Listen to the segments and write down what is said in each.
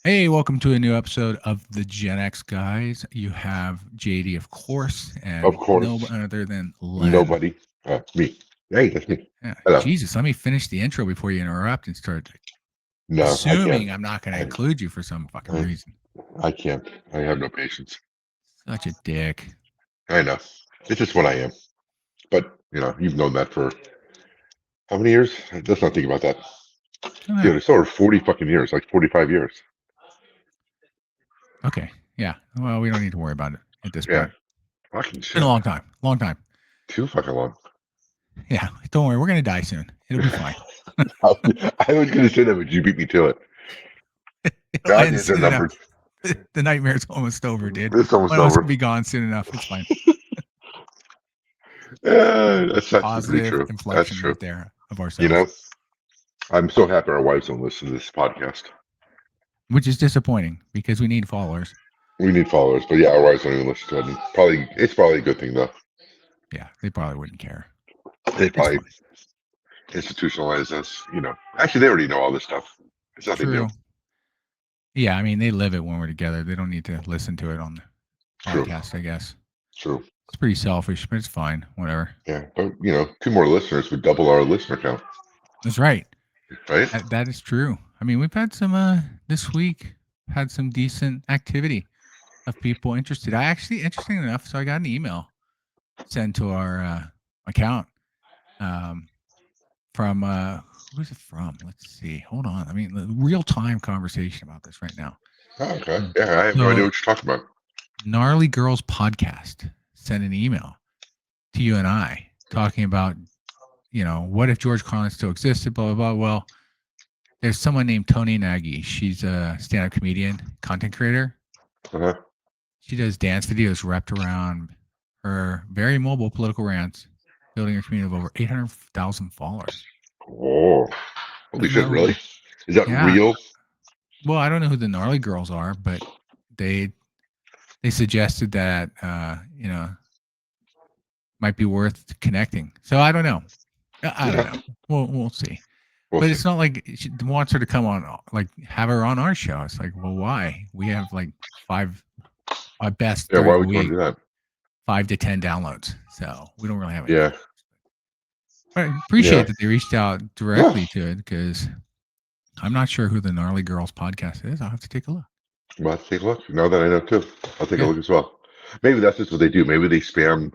Hey, welcome to a new episode of the Gen X guys. You have JD, of course, Of and no course, other than Len. nobody. Me. Hey, that's me. Yeah, Hello. Jesus, let me finish the intro before you interrupt and start No, I can't. assuming I'm not going to I, include you for some fucking I, reason. I can't. I have no patience. Such a dick. I know. It's just what I am. But, you've known that for how many years? Let's not think about that. I don't know. Dude, it's over 40 fucking years, like 45 years. Okay, yeah. Well, we don't need to worry about it at this Yeah. point. Fucking It's been a shit. long time. Long time. Too fucking long. Yeah, don't worry. We're going to die soon. It'll be fine. I was going to say that, but you beat me to it. It'll Our end days are soon enough. numbered. The nightmare's almost over, dude. It's almost One of us will over. be gone soon enough. It's fine. That's pretty Positive true. That's inflection true. right there of You ourselves. know, I'm so happy our wives don't listen to this podcast. Which is disappointing because we need followers. We need followers, but yeah, our wives don't even listen to it. And it's probably a good thing though. Yeah, they probably wouldn't care. They It's probably fine. institutionalize us. Actually, they already know all this stuff. It's nothing new. True. Yeah, I mean, they live it when we're together. They don't need to listen to it on the True, podcast, I guess. true. It's pretty selfish, but it's fine. Whatever. Yeah, but two more listeners would double our listener count, That's right. right? That is true. I mean, we've had some, this week, had some decent activity of people interested. I actually, interesting enough, so I got an email sent to our account um, from, who's it from? Let's see. Hold on. I mean, real time conversation about this right now. Oh, okay. Mm. Yeah, I have no idea So, what you're talking about. Gnarly Girls Podcast sent an email to you and I talking about, what if George Carlin still existed, blah, blah, blah. Well, there's someone named Tony Nagy. She's a stand up comedian, content creator. Uh-huh. She does dance videos wrapped around her very mobile political rants, building a community of over 800,000 followers. Oh, I holy don't shit! know who, Really? Is that yeah. real? Well, I don't know who the Gnarly Girls are, but they suggested that, might be worth connecting. So I don't know. I don't Yeah, know. We'll see. we'll But see. it's not like she wants her to come on, like have her on our show. It's like, well, why? We have like five, our best Yeah, why during the would you want week, to do that? 5 to 10 downloads. So we don't really have any. Yeah, But I yeah. appreciate that they reached out Yeah. directly to it because I'm not sure who the Gnarly Girls podcast is. I'll have to take a look. Well, I'll take a look. Now that I know too, I'll take a Yeah. look as well. Maybe that's just what they do. Maybe they spam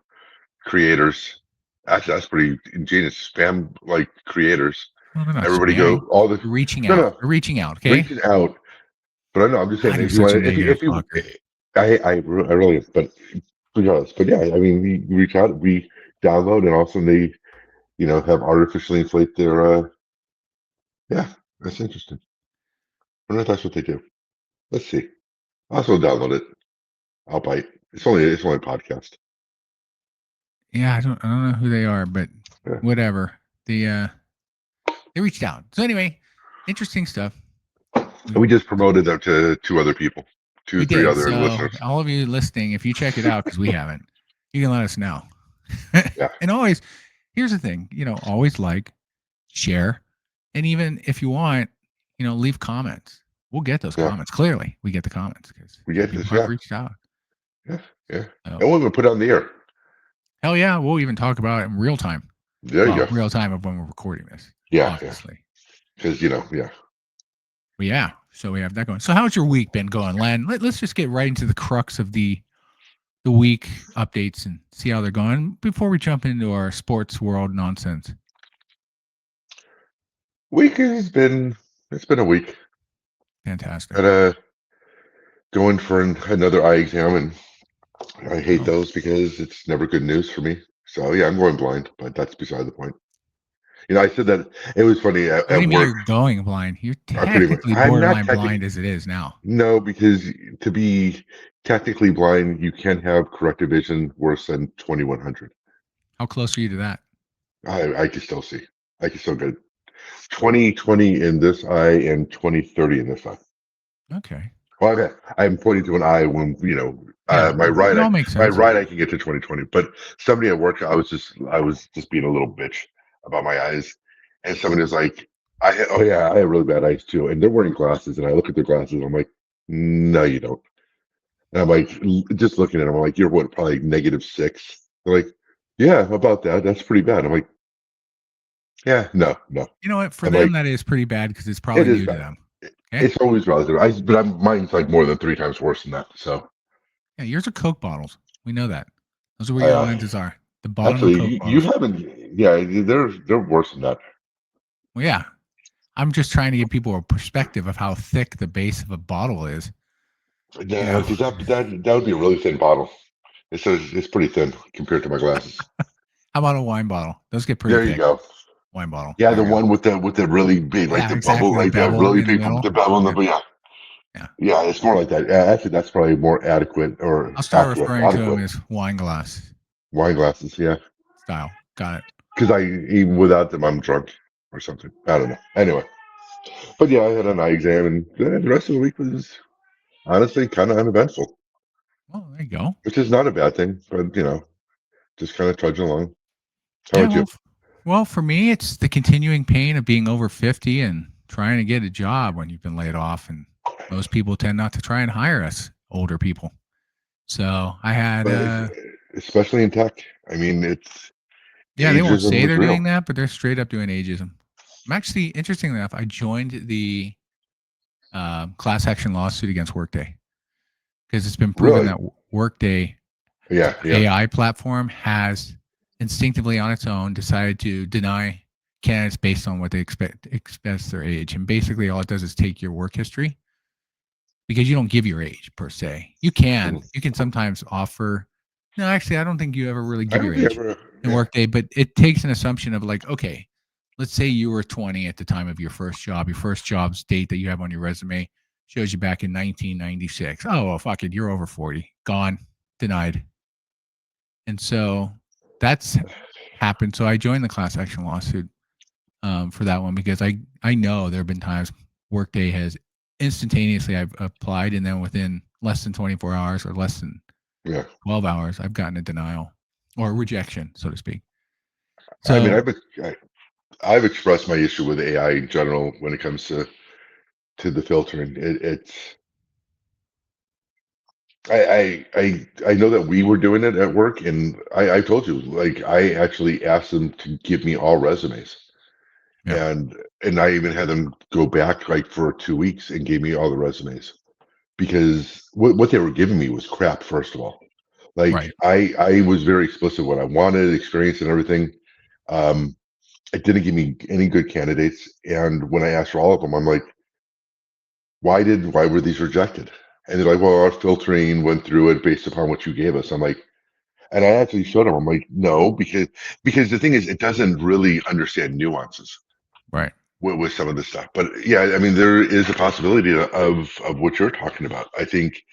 creators. Actually, that's pretty ingenious. Spam like creators. Well, they're not Everybody spamming. go all the They're reaching no out. no They're reaching out. Okay. reaching out. But I know I'm just saying God, you're if you such a want negative if you fucker. I really am, but regardless. But yeah, I mean we reach out, we download, and all of a sudden they have artificially inflate their yeah. That's interesting. I wonder if that's what they do. Let's see. I'll also download it. I'll bite. It's only a podcast. Yeah, I don't know who they are, but Yeah. whatever. They reached out. So anyway, interesting stuff. And we just promoted them to two other people, We two, three did. other So listeners. all of you listening, if you check it out, because we haven't, you can let us know. Yeah. And always, here's the thing, always like, share, and even if you want, leave comments. We'll get those Yeah. comments. Clearly, we get the comments because We get people this. have Yeah. reached out. Yeah. Yeah. So, And we'll even put it on the air. hell yeah, we'll even talk about it in real time. There you Well, go. real time of when we're recording this, Yeah. Yeah. obviously. Because yeah. But yeah, so we have that going. So how's your week been going, Len? Let's just get right into the crux of the week updates and see how they're going before we jump into our sports world nonsense. Week has been. It's been a week. Fantastic. Had going for another eye exam, and I hate Oh. those because it's never good news for me. So yeah, I'm going blind, but that's beside the point. I said that it was funny What do at you mean work. you're going blind? You're I pretty much. technically I'm not borderline technically. blind as it is now. No, because to be technically blind, you can't have corrective vision worse than 2100. How close are you to that? I can still see. I can still get 20/20 in this eye and 20/30 in this eye. Okay. Well, okay. I'm pointing to an eye when Yeah, my right it eye. all makes My sense. right eye can get to 20/20. But somebody at work, I was just being a little bitch about my eyes, and somebody was like, oh yeah, I have really bad eyes too, and they're wearing glasses, and I look at their glasses, and I'm like, no, you don't. And I'm like, just looking at them, I'm like, you're what, probably -6. They're like, yeah, about that. That's pretty bad. I'm like, yeah, no, no. You know what? For I'm them, like, that is pretty bad because it's it probably is new to bad. them. Okay. It's always relative. Mine's like more than 3 times worse than that. So, Yeah, yours are Coke bottles. We know that. Those are what I, your lenses are. The bottom of actually, Coke you bottles. haven't. Yeah, they're worse than that. Well, yeah. I'm just trying to give people a perspective of how thick the base of a bottle is. You No, know, because that would be a really thin bottle. It's pretty thin compared to my glasses. how about a wine bottle? Those get pretty There you thick. go. Wine bottle. Yeah, There the you go. one with the really big, like Yeah, the bubble, exactly. The like that bevel really in the big, middle. the bevel in Yeah, the yeah, yeah. yeah. It's more like that. Yeah, actually, that's probably more adequate or I'll start accurate. referring to them Adequate as wine glass wine glasses. Yeah, style. Got it. because even without them, I'm drunk or something. I don't know. Anyway, but yeah, I had an eye exam, and the rest of the week was honestly kind of uneventful, Well, there you go. which is not a bad thing. But just kind of trudging along. How Yeah, about you? well, for me, it's the continuing pain of being over 50 and trying to get a job when you've been laid off. And most people tend not to try and hire us older people. So I had, But especially in tech, I mean, it's yeah, they won't ageism say is they're real. doing that, but they're straight up doing ageism. I'm actually, interesting enough, I joined the class action lawsuit against Workday because it's been proven Really? that Workday Yeah, yeah, AI platform has instinctively on its own decided to deny candidates based on what they express their age. And basically all it does is take your work history because you don't give your age per se. You Mhm. can sometimes offer, no, actually, I don't think you ever really I give don't your think I age ever. in Yeah, Workday, but it takes an assumption of like, okay, let's say you were 20 at the time of your first job. Your first job's date that you have on your resume shows you back in 1996. Oh, well, fuck it. You're over 40. Gone. Denied. And so that's happened. So I joined the class action lawsuit for that one because I know there have been times Workday has instantaneously I've applied and then within less than 24 hours or less than yeah. 12 hours I've gotten a denial or a rejection, so to speak. I mean, So I've expressed my issue with AI in general when it comes to the filtering. I know that we were doing it at work, and I told you, like, I actually asked them to give me all resumes, yeah, and I even had them go back like for 2 weeks and gave me all the resumes because what they were giving me was crap. First of all, like right, I was very explicit what I wanted, experience and everything. Um, it didn't give me any good candidates, and when I asked for all of them, I'm like, why were these rejected? And they're like, well, our filtering went through it based upon what you gave us. I'm like, and I actually showed them. I'm like, no, because the thing is, it doesn't really understand nuances right. with some of this stuff. But yeah, I mean, there is a possibility of what you're talking about. I think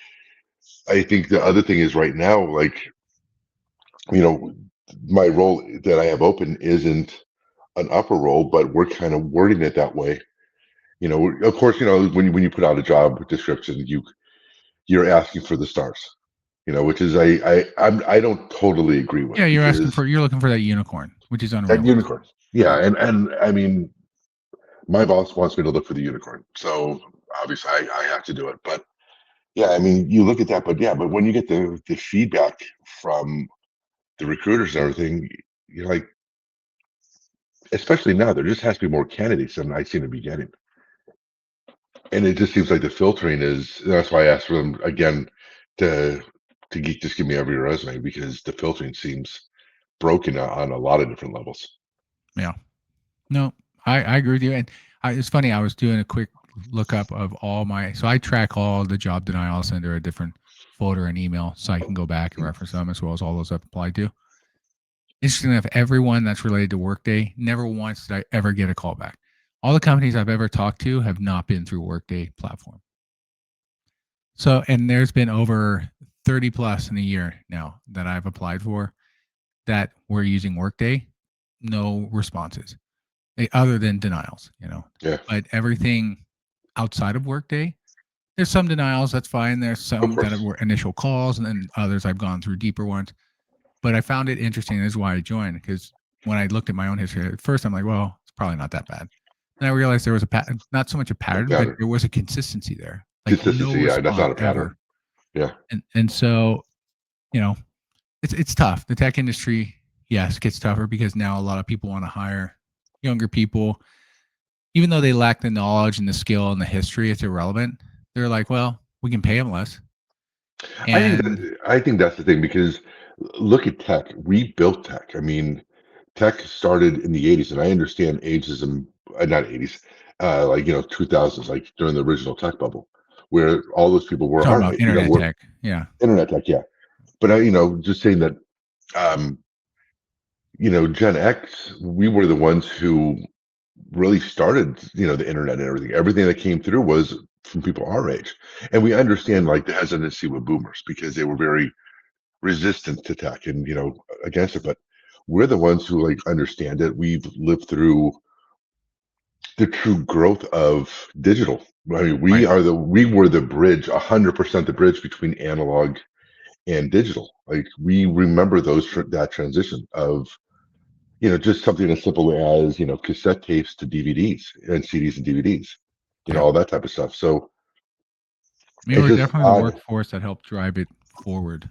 the other thing is right now, like, you know, my role that I have open isn't an upper role, but we're kind of wording it that way. Of course, when you put out a job description, you're asking for the stars. Which is I don't totally agree with Yeah, because you're looking for that unicorn, which is that unrealistic. unicorn. Yeah, Yeah, and I mean, my boss wants me to look for the unicorn, so obviously I have to do it. But yeah, I mean, you look at that, but yeah, but when you get the feedback from the recruiters and everything, you're like, especially now, there just has to be more candidates than I seem to be getting. And it just seems like the filtering is. That's why I asked for them again to just give me every resume because the filtering seems broken on a lot of different levels. yeah. No, I agree with you. And it's funny. I was doing a quick lookup of all my. So I track all the job denials under a different folder and email, so I can go back and reference them as well as all those I've applied to. Interesting enough, everyone that's related to Workday, never once did I ever get a call back. All the companies I've ever talked to have not been through Workday platform. So, and there's been over 30 plus in a year now that I've applied for that were using Workday. No responses other than denials. Yeah, But everything outside of Workday, there's some denials. That's fine. There's of some that course. were initial calls, and then others I've gone through deeper ones. But I found it interesting. This is why I joined, because when I looked at my own history, at first I'm like, well, it's probably not that bad. Then I realized there was not so much a A pattern, but pattern. there was a consistency there. like no Consistency, yeah, that's not response a pattern. ever. Yeah. And so, you know, it's tough. The tech industry, yes, gets tougher because now a lot of people want to hire younger people, even though they lack the knowledge and the skill and the history. It's irrelevant. They're like, well, we can pay them less. And I think that's the thing because look at tech. We built tech. I mean, tech started in the 80s, and I understand ageism, not 80s, like 2000s, like during the original tech bubble, where all those people were talking our about age. internet We're tech, yeah, internet tech, yeah. But just saying that, um, Gen X, we were the ones who really started, the internet and everything. Everything that came through was from people our age, and we understand like the hesitancy with boomers because they were very resistant to tech and against it. But we're the ones who like understand it. We've lived through the true growth of digital. I mean, right, we were the bridge, 100% the bridge between analog and digital. Like we remember that transition of just something as simple as cassette tapes to DVDs and CDs and DVDs, yeah. all that type of stuff. So I mean, it's we're just definitely the odd, workforce that helped drive it forward.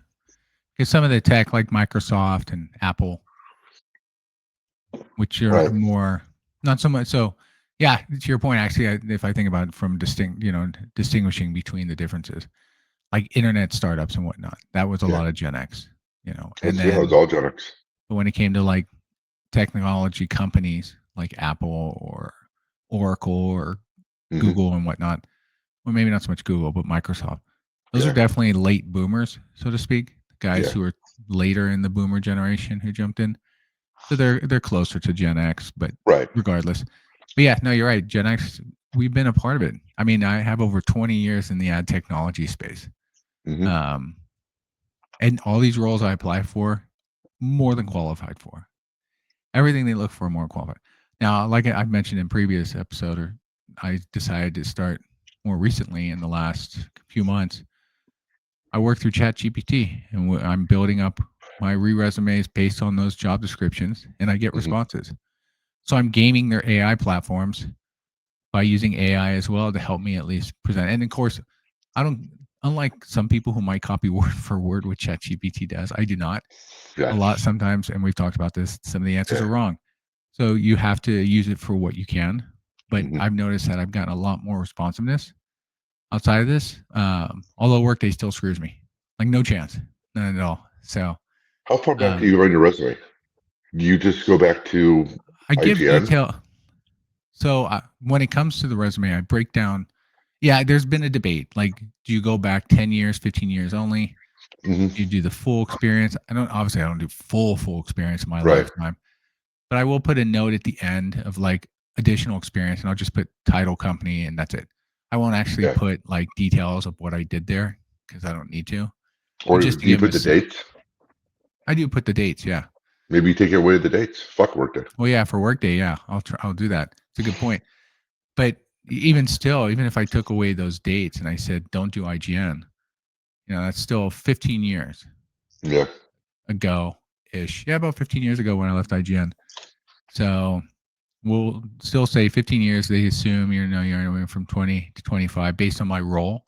Because some of the tech, like Microsoft and Apple, which are right? more not so much. So, yeah, to your point, actually, if I think about it from distinguishing between the differences, like internet startups and whatnot, that was a Yeah, lot of Gen X, and it's then all Gen X. but when it came to like technology companies like Apple or Oracle or Hmm. Google and whatnot, well, maybe not so much Google, but Microsoft, those are Yeah, definitely late boomers, so to speak, guys yeah, who are later in the boomer generation who jumped in. So they're closer to Gen X, but right. regardless. But yeah, no, you're right. Gen X, we've been a part of it. I mean, I have over 20 years in the ad technology space. Hmm. Um, and all these roles I apply for, more than qualified for. Everything they look for, more qualified. Now, like I've mentioned in previous episode, or I decided to start more recently in the last few months. I work through ChatGPT, and I'm building up my resumes based on those job descriptions, and I get Hmm. responses. So I'm gaming their AI platforms by using AI as well to help me at least present. And of course, I don't, unlike some people who might copy word for word what ChatGPT does, I do not. A lot Yes. sometimes, and we've talked about this, some of the answers Yeah. are wrong. So you have to use it for what you can. But Hmm. I've noticed that I've gotten a lot more responsiveness outside of this. Although Workday still screws me, like no chance, none at all. So How far back do um, you run your resume? Do you just go back to I give IGN? detail. So when it comes to the resume, I break down. Yeah, there's been a debate. Like, do you go back 10 years, 15 years only? Hmm. Do you do the full experience? I don't do full experience in my Right. lifetime, but I will put a note at the end of like additional experience and I'll just put title company and that's it. I won't actually Yeah. put like details of what I did there because I don't need to, but Or just to do you give them put the dates? I do put the dates. Yeah. Maybe you take away the dates. Fuck Workday. Well, yeah, for Workday. Yeah. I'll do that. It's a good point. But even still, even if I took away those dates and I said, don't do IGN, that's still 15 years Yeah. ago ish. Yeah, about 15 years ago when I left IGN. So we'll still say 15 years. They assume you're anywhere from 20 to 25 based on my role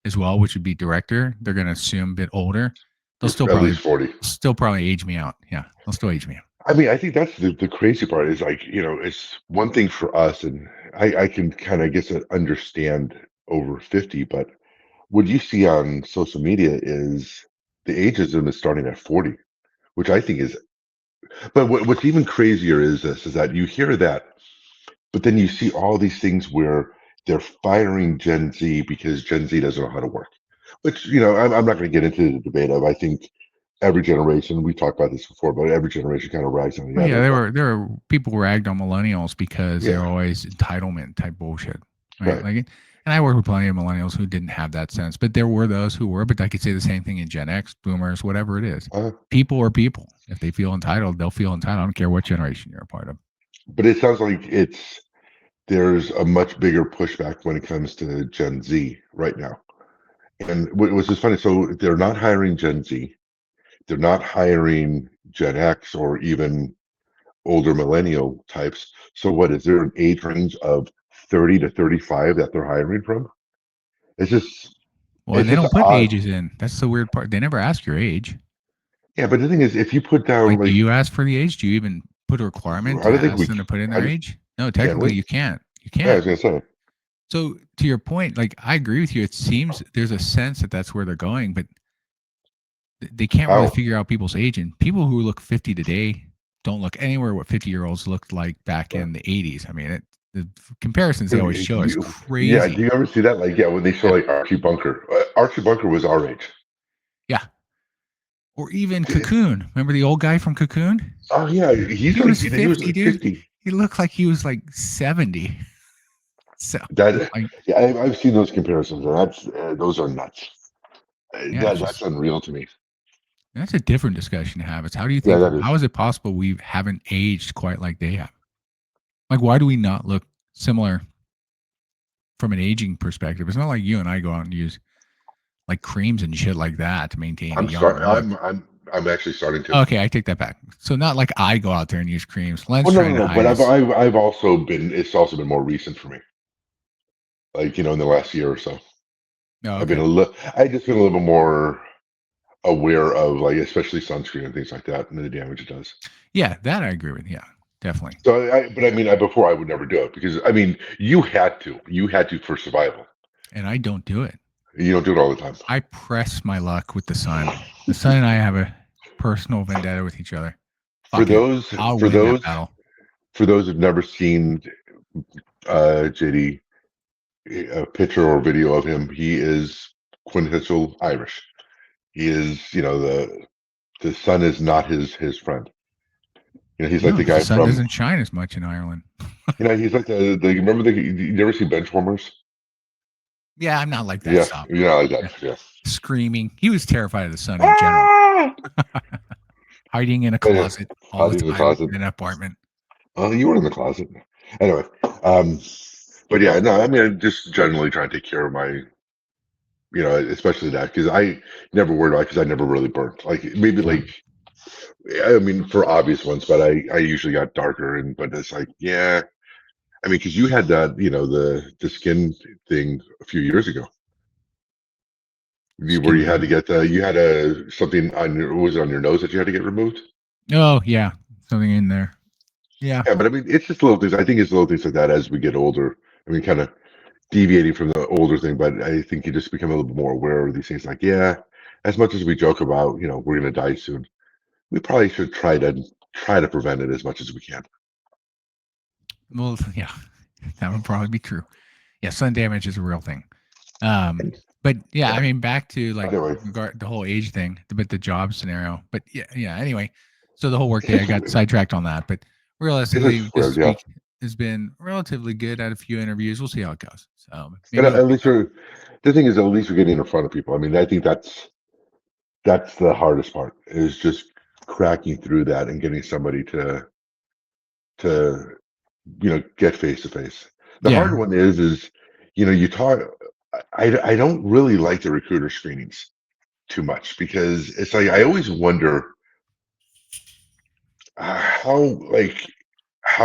as well, which would be director. They're going to assume a bit older. They'll still At least probably 40. age me out. Yeah, they'll still age me out. I mean, I think that's the crazy part is like, it's one thing for us, and I can kind of guess understand over 50, but what you see on social media is the ageism is starting at 40, which I think is, but what's even crazier is this, is that you hear that, but then you see all these things where they're firing Gen Z because Gen Z doesn't know how to work, which, I'm not going to get into the debate of, I think every generation, we talked about this before, but every generation kind of rides on the Well, yeah, other, but there were people ragged on millennials because they're yeah, always entitlement type bullshit, right? right. Like, and I work with plenty of millennials who didn't have that sense, but there were those who were. But I could say the same thing in Gen X, Boomers, whatever it is. Uh, People are people. If they feel entitled, they'll feel entitled. I don't care what generation you're a part of. but it sounds like there's a much bigger pushback when it comes to Gen Z right now. And what was just funny, so they're not hiring Gen Z, they're not hiring Gen X or even older millennial types. So what is there an age range of 30 to 35 that they're hiring from? It's just Well, and it's they just don't put odd. ages in. That's the weird part. They never ask your age. Yeah, but the thing is, if you put down Like, do like, you ask for the age? Do you even put a requirement I to don't think ask we them to put in I their don't, age? No, can technically we? you can't. You Yeah, I can't. was gonna say. So to your point, like I agree with you. It seems there's a sense that that's where they're going, but they can't really How figure out people's age. And people who look 50 today don't look anywhere what 50-year-olds looked like back in the 80s. I mean, the comparisons they always show is yeah, do crazy. you ever see that? Like, yeah, when they show Yeah, like Archie Bunker. Archie Bunker was our age. yeah. Or even Cocoon. Remember the old guy from Cocoon? Oh yeah, he's He like was he was 50, like dude. 50. He looked like he was like 70. So, That like, yeah, I've seen those comparisons, and that's those are nuts. yeah, it's That's just unreal to me. that's a different discussion to have. It's how do you Yeah, think? that is. How is it possible we haven't aged quite like they have? Like, why do we not look similar from an aging perspective? It's not like you and I go out and use like creams and shit like that to maintain a I'm younger start. look. I'm actually starting to. Okay, I take that back. So not like I go out there and use creams. Len's Well, no, no, trying to no. But hide I've his. I've I've also been. It's also been more recent for me. Like in the last year or so, Oh, I've been okay. a little. I just been a little bit more aware of like especially sunscreen and things like that and the damage it does. Yeah, that I agree with. Yeah, definitely. So, but I mean, before I would never do it because I mean, you had to for survival. And I don't do it. You don't do it all the time. I press my luck with the sun. The sun and I have a personal vendetta with each other. For Fuck it. those, I'll for win that those, battle. for those who've never seen JD, a picture or video of him, he is quintessential Irish. He is, the sun is not his friend. He's like No, the because the guy sun from, doesn't shine as much in Ireland. he's like the remember you never see Benchwarmers? Yeah, I'm not like that. Yeah, Stop. yeah, like that. Yeah. Yeah. Screaming. He was terrified of the sun in general. Ah! Hiding in a Anyway, closet all the hiding in the time closet. in an apartment. Oh, you were in the closet. Anyway, um, but yeah, no, I mean, I just generally try and take care of my, especially that because I never worried about because I never really burnt. Like maybe Yeah. like, I mean, for obvious ones, but I usually got darker but it's like, yeah, I mean, because you had that, the skin thing a few years ago, where Skin you had to what? get you had a something on your was it on your nose that you had to get removed. Oh, yeah. Something in there. Yeah. Yeah, but I mean, it's just little things. I think it's little things like that as we get older. I mean, kind of deviating from the older thing, but I think you just become a little bit more aware of these things. Like, yeah, as much as we joke about, we're going to die soon, we probably should try to prevent it as much as we can. Well, yeah. That would probably be true. Yeah, sun damage is a real thing. But yeah, I Yeah. mean, back to like Anyway, the whole age thing, but the job scenario. But yeah, yeah. Anyway, so the whole workday, I it's got sidetracked on that. But it's realistically, just weird, this yeah. week has been relatively good at a few interviews. We'll see how it goes. So And maybe it'll at pick least up. the thing is, at least we're getting in front of people. I mean, I think that's the hardest part is just cracking through that and getting somebody to get face to face. The Yeah. hard one is you talk. I don't really like the recruiter screenings too much because it's like I always wonder how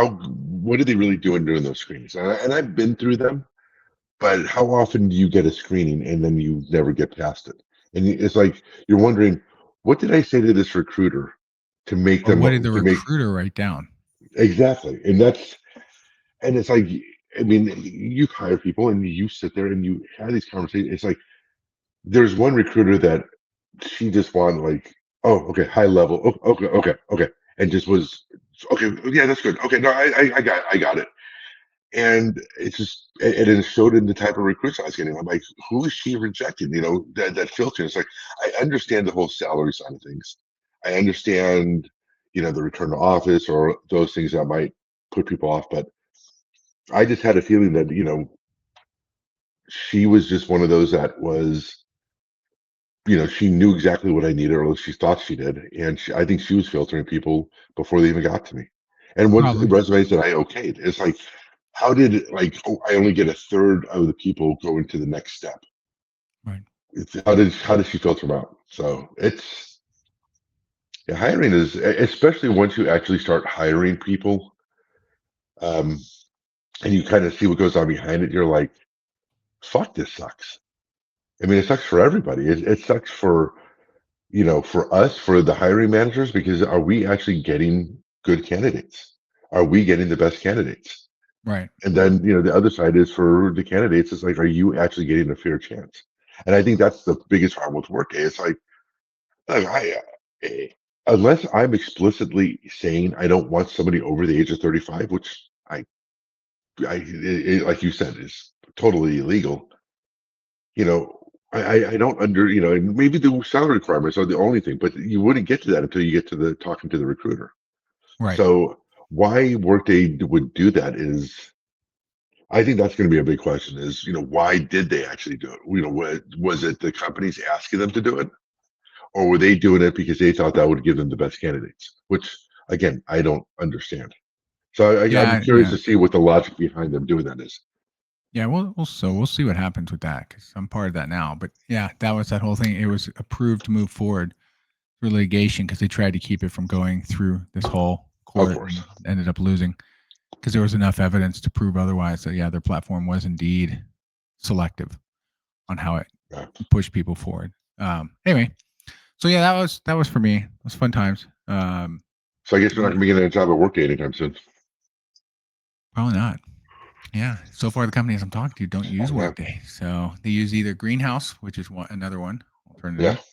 what are they really doing during those screenings? And I've been through them, but how often do you get a screening and then you never get past it? And it's like you're wondering, what did I say to this recruiter to make Or them what did the to make recruiter write down? exactly? And it's like I mean, you hire people and you sit there and you have these conversations. It's like there's one recruiter that she just wanted like, oh, okay, high level, oh, okay, okay, okay, and just was okay, yeah, that's good. Okay, no, I got it. And it's just, and it showed in the type of recruits I was getting. I'm like, who is she rejecting? That filter. It's like, I understand the whole salary side of things. I understand, the return to office or those things that might put people off. But I just had a feeling that, she was just one of those that was, she knew exactly what I needed, or at least she thought she did. And I think she was filtering people before they even got to me. And once Probably. resumes that I okayed, it's like, how did oh, I only get a third of the people go into the next step? Right. How did she filter them out? So it's yeah, hiring is especially once you actually start hiring people, um, and you kind of see what goes on behind it. You're like, fuck, this sucks. I mean, it sucks for everybody. It sucks for, for us, for the hiring managers, because are we actually getting good candidates? Are we getting the best candidates? Right. And then, the other side is for the candidates, it's like, are you actually getting a fair chance? And I think that's the biggest problem with Workday. It's like, I, unless I'm explicitly saying I don't want somebody over the age of 35, which like you said, is totally illegal. I don't and maybe the salary requirements are the only thing, but you wouldn't get to that until you get to the talking to the recruiter. Right. So why Workday would do that is, I think that's going to be a big question is, why did they actually do it? Was it the companies asking them to do it? Or were they doing it because they thought that would give them the best candidates? Which, again, I don't understand. So I'm Yeah. curious Yeah. to see what the logic behind them doing that is. Yeah. We'll see what happens with that because I'm part of that now. But yeah, that was that whole thing. It was approved to move forward through litigation because they tried to keep it from going through this whole Of court course. and ended up losing because there was enough evidence to prove otherwise that yeah, their platform was indeed selective on how it Yeah. pushed people forward. Anyway, so yeah, that was for me. It was fun times. So I guess we're not going to be getting a job at Workday anytime soon. Probably not. Yeah. So far, the companies I'm talking to don't use Yeah. Workday, so they use either Greenhouse, which is another one Yeah. alternative.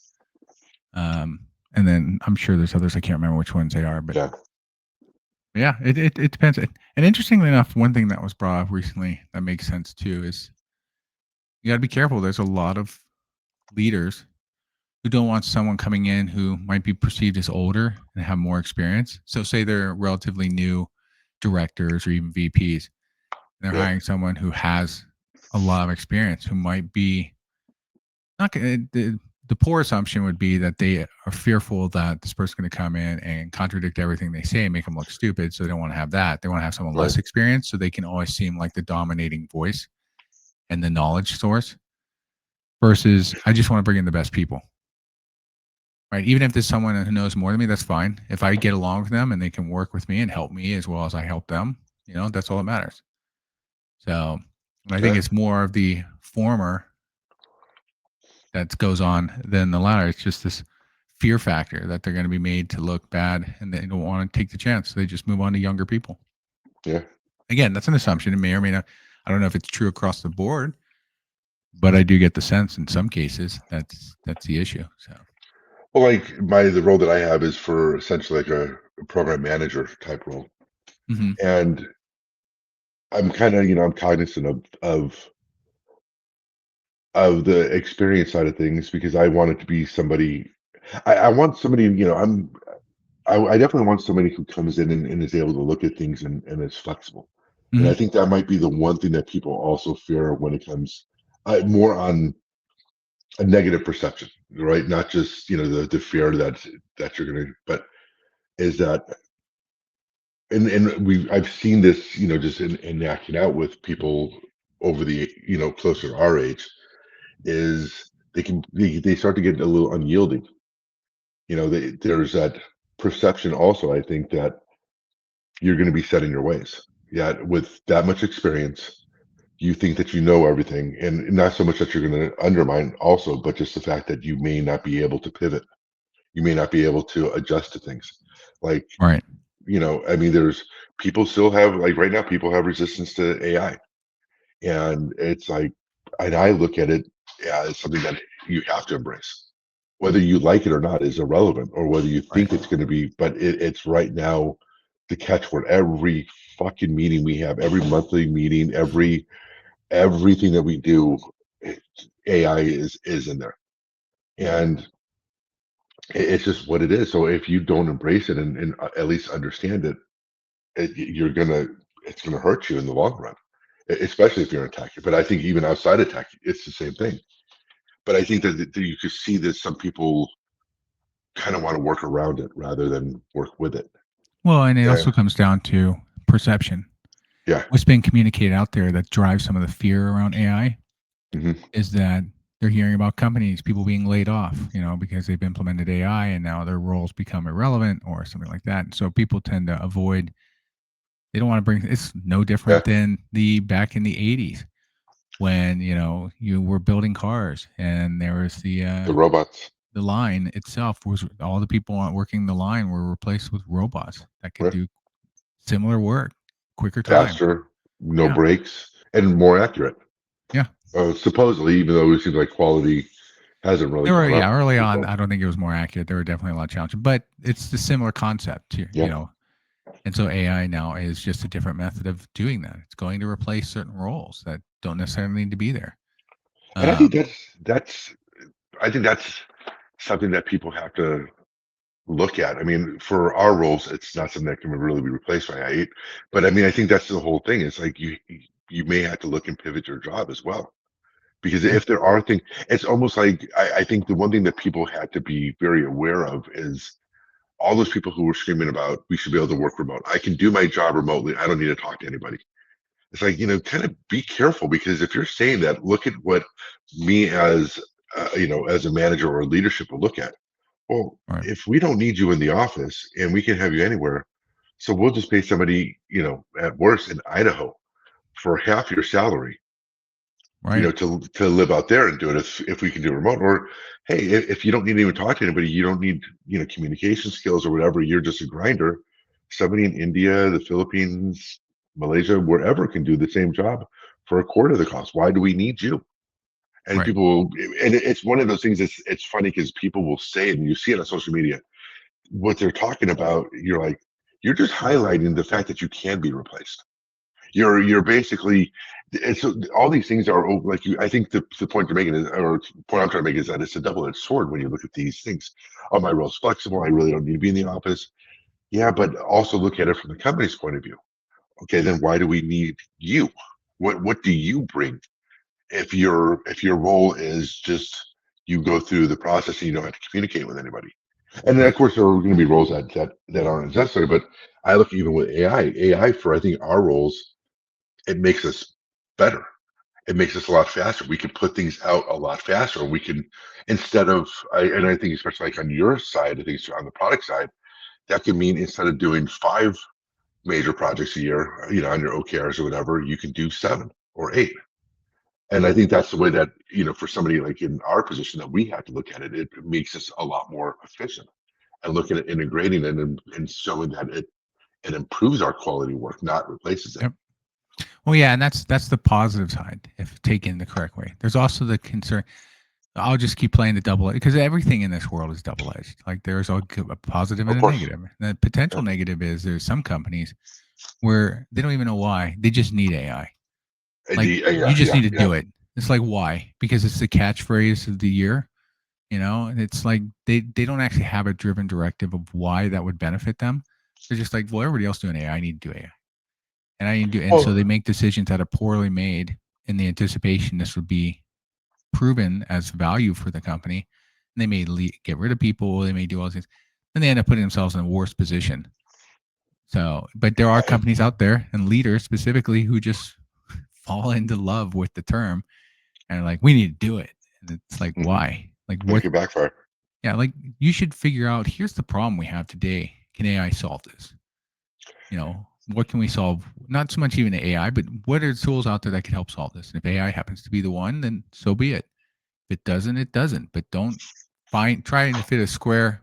And then I'm sure there's others. I can't remember which ones they are, but Yeah. yeah, it depends. And interestingly enough, one thing that was brought up recently that makes sense too is you got to be careful. There's a lot of leaders who don't want someone coming in who might be perceived as older and have more experience. So, say they're relatively new directors or even VPs, and they're Yeah. hiring someone who has a lot of experience, who might be not the poor assumption would be that they are fearful that this person's going to come in and contradict everything they say and make them look stupid. So they don't want to have that. They want to have someone Right. less experienced so they can always seem like the dominating voice and the knowledge source versus I just want to bring in the best people. Right. Even if there's someone who knows more than me, that's fine. If I get along with them and they can work with me and help me as well as I help them, that's all that matters. So I think Yeah. it's more of the former that goes on than the latter. It's just this fear factor that they're going to be made to look bad and they don't want to take the chance. So they just move on to younger people. Yeah. Again, that's an assumption. It may or may not. I don't know if it's true across the board, but I do get the sense in some cases that's the issue. So Well, like the role that I have is for essentially like a program manager type role. hmm And I'm kind of, I'm cognizant of the experience side of things because I want it to be somebody. I want somebody. I definitely want somebody who comes in and is able to look at things and is flexible. And I hmm think that might be the one thing that people also fear when it comes more on a negative perception, right? Not just the fear that you're gonna, but is that and I've seen this just in acting out with people over the closer to our age is they start to get a little unyielding. There's that perception also, I think, that you're going to be set in your ways. Yeah, with that much experience, you think that you know everything, and not so much that you're going to undermine also, but just the fact that you may not be able to pivot. You may not be able to adjust to things. Like, right, I mean, there's people still have, like right now, people have resistance to AI. And it's like, and I look at it as something that you have to embrace. Whether you like it or not is irrelevant, or whether you right, think it's going to be, but it's right now the catchword. Every fucking meeting we have, every monthly meeting, everything that we do, AI is in there, and it's just what it is. So if you don't embrace it and at least understand it, it's gonna hurt you in the long run, especially if you're in tech. But I think even outside of tech, it's the same thing. But I think that you could see that some people kind of want to work around it rather than work with it. Well, and it Yeah, also comes down to perception. yeah, What's being communicated out there that drives some of the fear around AI hmm is that they're hearing about companies, people being laid off, because they've implemented AI and now their roles become irrelevant or something like that. And so people tend to avoid, they don't want to bring, it's no yeah, different than the back in the 80s when you were building cars and there was The robots. the line itself was all the people working the line were replaced with robots that could Right. do similar work, quicker time. Faster, no Yeah, breaks, and more accurate. yeah. Supposedly, even though it seems like quality hasn't really They were, gone yeah, up early as on. well. I don't think it was more accurate. There were definitely a lot of challenges, but it's the similar concept here, Yeah. And so AI now is just a different method of doing that. It's going to replace certain roles that don't necessarily need to be there. And I think Um, that's something that people have to look at. I mean, for our roles, it's not something that can really be replaced by AI. But I mean, I think that's the whole thing. It's like you may have to look and pivot your job as well. Because yeah, if there are things, it's almost like I think the one thing that people had to be very aware of is all those people who were screaming about we should be able to work remote. I can do my job remotely. I don't need to talk to anybody. It's like, kind of be careful because if you're saying that, look at what me as, as a manager or leadership will look at. Well, right, if we don't need you in the office and we can have you anywhere, so we'll just pay somebody, at worst in Idaho for half your salary, right, to live out there and do it if we can do remote. Or hey, if you don't need to even talk to anybody, you don't need, communication skills or whatever, you're just a grinder. Somebody in India, the Philippines, Malaysia, wherever can do the same job for a quarter of the cost. Why do we need you? And right, it's one of those things it's funny because people will say, and you see it on social media, what they're talking about, you're like, you're just highlighting the fact that you can be replaced. You're basically, and so all these things are like you. I think the point you're making is, or the point I'm trying to make is that it's a double-edged sword when you look at these things. Oh, my role's flexible. I really don't need to be in the office. Yeah, but also look at it from the company's point of view. Okay, then why do we need you? What do you bring? If your role is just you go through the process and you don't have to communicate with anybody. And then of right. course there are going to be roles that aren't necessary. But I look even with AI for I think our roles, it makes us better. It makes us a lot faster. We can put things out a lot faster. We can, instead of, and I think especially like on your side, I think on the product side, that could mean instead of doing 5 major projects a year, on your OKRs or whatever, you can do 7 or 8. And I think that's the way that, for somebody like in our position that we have to look at it, it makes us a lot more efficient and looking at integrating it and showing that it improves our quality work, not replaces it. Yep. Well, yeah, and that's the positive side if taken the correct way. There's also the concern. I'll just keep playing the double because everything in this world is double edged. Like there's a positive Of and a course. negative. The potential Yeah. negative is there's some companies where they don't even know why they just need AI. Like you Yeah, just yeah, need to yeah. do it. It's like why? Because it's the catchphrase of the year. And it's like they don't actually have a driven directive of why that would benefit them. They're just like, well, everybody else doing AI, I need to do AI, and I need to do. And so Well, they make decisions that are poorly made in the anticipation this would be proven as value for the company. And they may get rid of people. They may do all these things, and they end up putting themselves in a worse position. So, but there are I, companies out there and leaders specifically who just fall into love with the term and are like, we need to do it. And it's like, mhm, why? Like, it what? could backfire. Yeah, like you should figure out here's the problem we have today. Can AI solve this? What can we solve? Not so much even the AI, but what are the tools out there that can help solve this? And if AI happens to be the one, then so be it. If it doesn't, it doesn't. But don't trying to fit a square,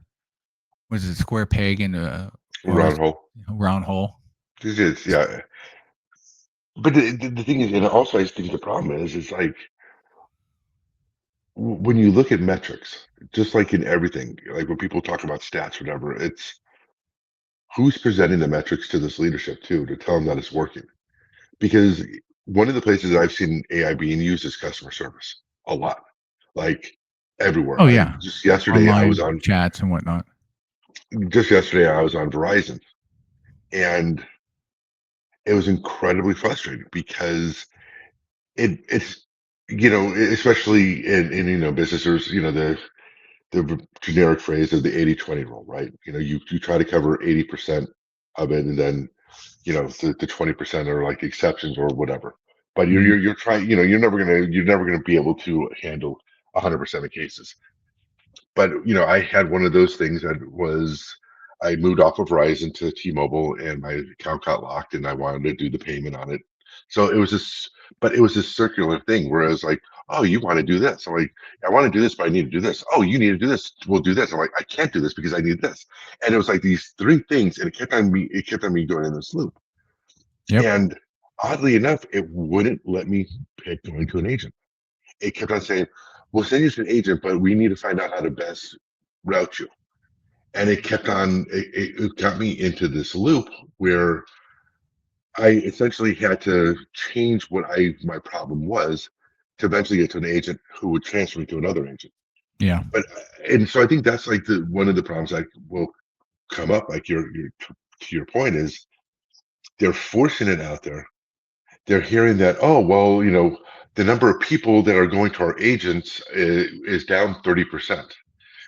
what is it, square peg in a or Round hole. round hole. Yeah. But the thing is, and also I think the problem is like when you look at metrics, just like in everything, like when people talk about stats, whatever, it's who's presenting the metrics to this leadership too to tell them that it's working. Because one of the places I've seen AI being used is customer service a lot, like everywhere. Oh I yeah, just yesterday I was online on chats and whatnot. just yesterday I was on Verizon, and it was incredibly frustrating because it's especially in businesses, the generic phrase of the 80/20 rule, right? You try to cover 80% of it, and then the 20% are like exceptions or whatever. But you're Mhm. you're, you're trying, you're never gonna be able to handle 100% of cases. But I had one of those things that was I moved off of Verizon to T-Mobile, and my account got locked, and I wanted to do the payment on it. So it was this circular thing. Whereas like, oh, you want to do this? I'm like, I want to do this, but I need to do this. Oh, you need to do this. We'll do this. I'm like, I can't do this because I need this. And it was like these three things, and it kept on me going in this loop. Yep. And oddly enough, it wouldn't let me pick going to an agent. It kept on saying, we'll send you to an agent, but we need to find out how to best route you. And it kept on, it got me into this loop where I essentially had to change what my problem was to eventually get to an agent who would transfer me to another agent. Yeah. But and so I think that's like the one of the problems that will come up. Like your to your point is they're forcing it out there. They're hearing that, oh well, the number of people that are going to our agents is down 30%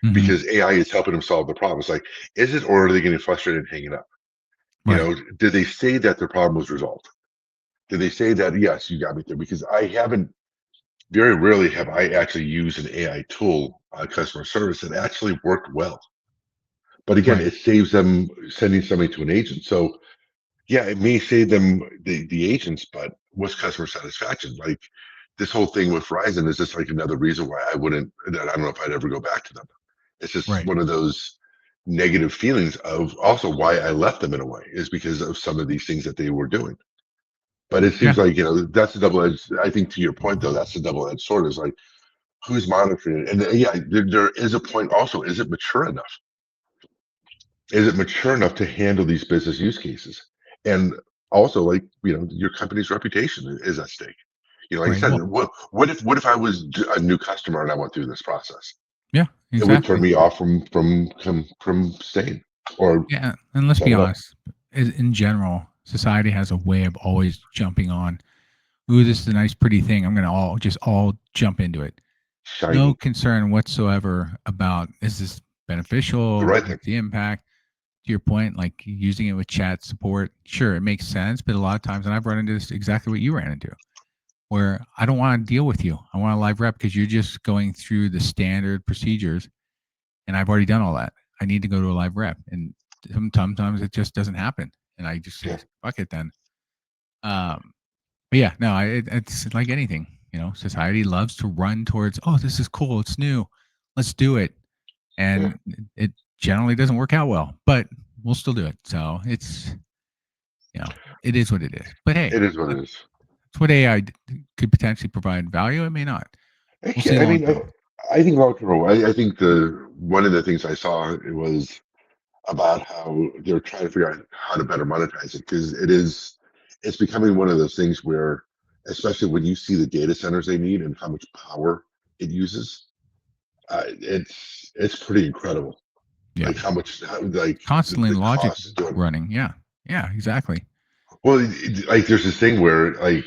Hmm. because AI is helping them solve the problem. It's like, is it, or are they getting frustrated and hanging up? Right. Did they say that their problem was resolved? Did they say that, yes, you got me there? Because I haven't, very rarely have I actually used an AI tool on customer service that actually worked well. But again, Right. it saves them sending somebody to an agent. So yeah, it may save them the agents, but what's customer satisfaction? Like this whole thing with Verizon is just like another reason why I don't know if I'd ever go back to them. It's just Right. one of those negative feelings of also why I left them in a way is because of some of these things that they were doing. But it Yeah. seems like, that's a double edged. I think to your point, though, that's a double edged sword is like, who's monitoring it? And yeah, there is a point also. Is it mature enough? Is it mature enough to handle these business use cases? And also, like, your company's reputation is at stake. Like I Right. said, Well, what if I was a new customer and I went through this process? yeah, It would turn exactly. me off from staying or Yeah. And let's be signing up. honest, in general, society has a way of always jumping on, ooh, this is a nice, pretty thing. I'm going to all jump into it. No Shiny, concern whatsoever about, is this the beneficial? right thing. What's the impact? To your point, like using it with chat support, sure, it makes sense. But a lot of times, and I've run into this exactly what you ran into, where I don't want to deal with you. I want a live rep because you're just going through the standard procedures and I've already done all that. I need to go to a live rep. And sometimes it just doesn't happen. And I just say, Yeah, fuck it then. Um, but yeah, no, it's like anything, society loves to run towards, oh, this is cool. It's new. Let's do it. yeah. And it generally doesn't work out well, but we'll still do it. So it's, it is what it is. But hey, It is what it that's is. what AI could potentially provide value. It may not. I We'll see can't. I long mean, term. I think long term. I think the one of the things I saw it was about how they're trying to figure out how to better monetize it because it's becoming one of those things where, especially when you see the data centers they need and how much power it uses, it's pretty incredible. Yeah. Like like Constantly the logic cost of doing it. running. Yeah. Yeah, exactly. Well, like there's this thing where like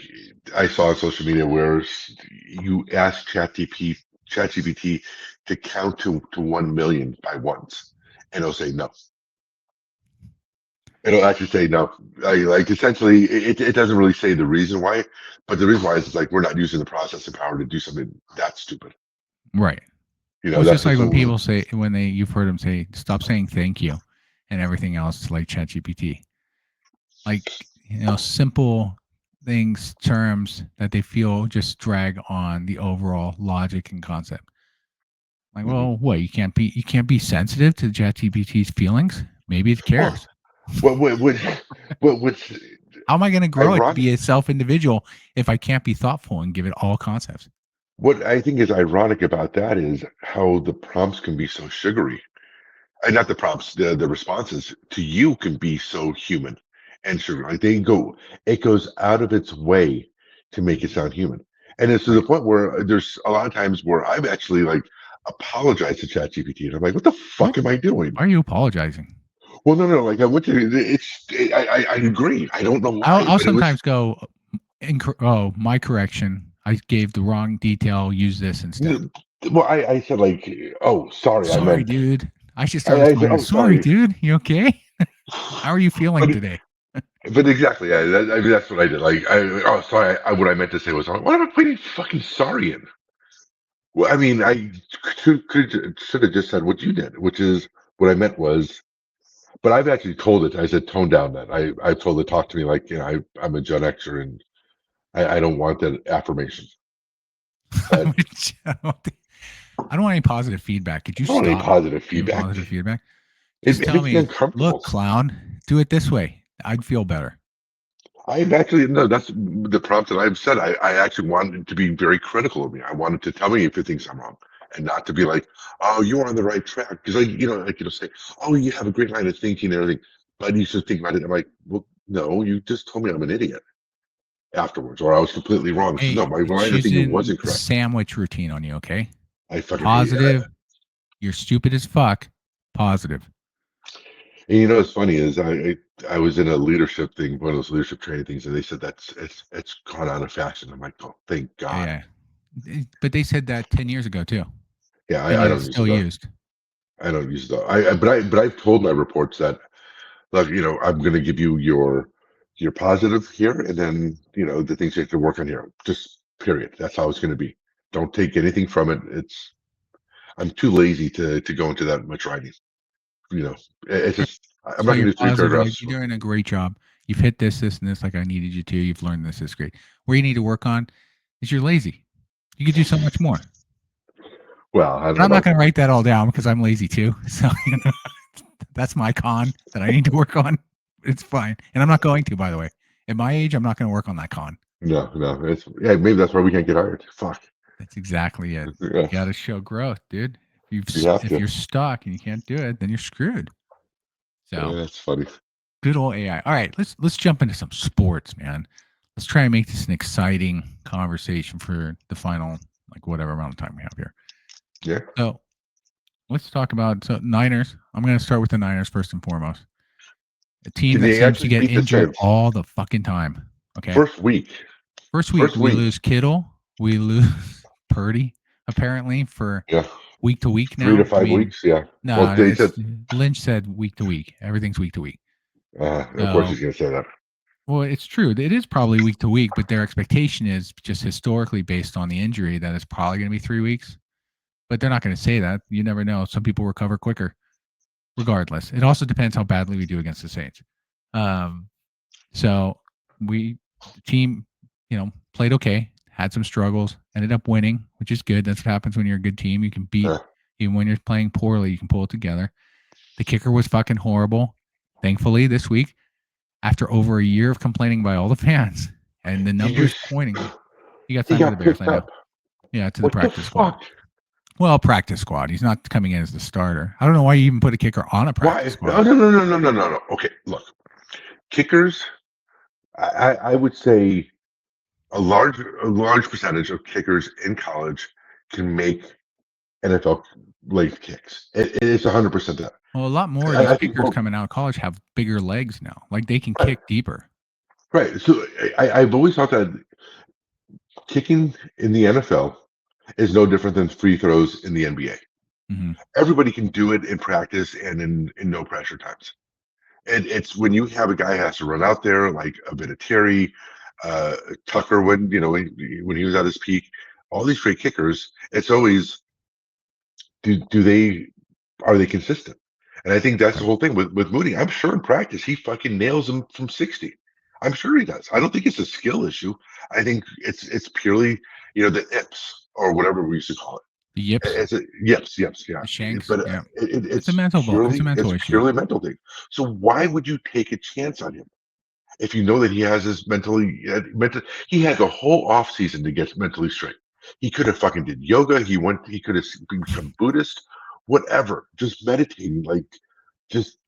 I saw on social media where you ask ChatGPT to count to 1 million by once, and it'll say no. It'll actually say no. Like essentially, it doesn't really say the reason why, but the reason why is it's like we're not using the processing power to do something that stupid. Right. Well, it's That's just like just when people say, you've heard them say, stop saying thank you and everything else like ChatGPT. Like, simple things, terms that they feel just drag on the overall logic and concept. Like, Mhm. well, what, you can't be sensitive to ChatGPT's feelings? Maybe it Well, cares. what's How am I going to grow it to ironic? be a self individual if I can't be thoughtful and give it all concepts? What I think is ironic about that is how the prompts can be so sugary. And not the prompts, the responses to you can be so human and sure, like it goes out of its way to make it sound human. And it's to the Right. point where there's a lot of times where I've actually like apologized to ChatGPT, and I'm like, what the Well, fuck am I doing? why are you apologizing? Well, no, like I went to I agree. I don't know I'll, why, I'll but it was sometimes go, oh, my correction. I gave the wrong detail. Use this instead. well, I said like, oh, sorry, I Sorry, meant dude. I should start I said, responding. oh, Sorry, sorry. dude. You okay? How are you feeling But today? But exactly, yeah. I mean, that's what I did. Like, oh, sorry. What I meant to say was, what am I putting fucking sorry in? Well, I mean, I should have just said what you did, which is what I meant was. But I've actually told it. I said, tone down that. I've told it, talk to me like, I'm a Gen Xer, and I don't want that affirmation. But I don't want any positive feedback. Could you I don't want any stop positive giving feedback. positive feedback? It, Just it tell makes me me, uncomfortable. look, clown, do it this way. I'd feel better. I've actually no. That's the prompt that I've said. I actually wanted to be very critical of me. I wanted to tell me if it thinks I'm wrong, and not to be like, "Oh, you're on the right track." Because say, "Oh, you have a great line of thinking and everything," but you should think about it. I'm like, "Well, no, you just told me I'm an idiot afterwards, or I was completely wrong." So no, Hey, my it's line of thinking using wasn't the correct. sandwich routine on you, okay? I fucking hate it. Positive, you're stupid as fuck. Positive. And what's funny is I was in a leadership thing, one of those leadership training things, and they said it's gone out of fashion. I'm like, oh, thank God. Yeah. But they said that 10 years ago too. Yeah, And I yet don't it's use still it. used. I don't use it. But I've told my reports that, look, I'm going to give you your positive here, and then the things you have to work on here. Just period. That's how it's going to be. Don't take anything from it. I'm too lazy to go into that much writing. It's just I'm So not going you're to do three positive. paragraphs. You're doing a great job. You've hit this, and this like I needed you to. You've learned this. Is great. Where you need to work on is you're lazy. You could do so much more. Well, I don't And know I'm not about going to write that all down because I'm lazy too. So that's my con that I need to work on. It's fine, and I'm not going to. By the way, at my age, I'm not going to work on that con. no. It's maybe that's why we can't get hired. Fuck. That's exactly it. You Yeah, got to show growth, dude. you have If to. you're stuck and you can't do it, then you're screwed. Yeah, So that's funny. good old AI. All right, let's jump into some sports, man. Let's try and make this an exciting conversation for the final, like whatever amount of time we have here. Yeah. So let's talk about Niners. I'm going to start with the Niners first and foremost. A team Can that they seems to actually get beat the injured Saints? all the fucking time. Okay. First week. First week First we week. lose Kittle, we lose Purdy apparently for Yeah. week to week 3 to 5 now. weeks. Yeah. Well, No, they said, it's Lynch said week to week. Everything's week to week. of course So, he's going to say that. well, it's true. It is probably week to week, but their expectation is just historically based on the injury that it's probably going to be 3 weeks. But they're not going to say that. You never know. Some people recover quicker. Regardless, it also depends how badly we do against the Saints. So the team, played okay, had some struggles, ended up winning, which is good. That's what happens when you're a good team. You can beat, even when you're playing poorly, you can pull it together. The kicker was fucking horrible. Thankfully, this week, after over a year of complaining by all the fans and the Did you? numbers pointing, he got He signed by the got Bears. picked I know. up. Yeah, to the What the practice squad. fuck? Well, practice squad. He's not coming in as the starter. I don't know why you even put a kicker on a practice Why? squad. Oh, no. Okay, look. Kickers, I would say a large percentage of kickers in college can make NFL late kicks. It's 100% that. Well, a lot more of these I think kickers coming out of college have bigger legs now. Like they can right, kick deeper. right. So I've always thought that kicking in the NFL is no different than free throws in the NBA. Mm-hmm. Everybody can do it in practice and in no pressure times. And it's when you have a guy who has to run out there like a bit of Terry, Tucker when he was at his peak, all these great kickers. It's always do they are they consistent? And I think that's the Right. whole thing with Mooney. I'm sure in practice he fucking nails them from 60. I'm sure he does. I don't think it's a skill issue. I think it's purely the ips or whatever we used to call it. The yips, It's a yips, yeah. the shanks. But Yeah. It's a it's mental blow. It's a purely mental it's issue. purely a mental thing. So why would you take a chance on him if you know that he has his he had the whole off season to get mentally straight. He could have fucking did yoga. He could have become Buddhist, whatever. Just meditating, like just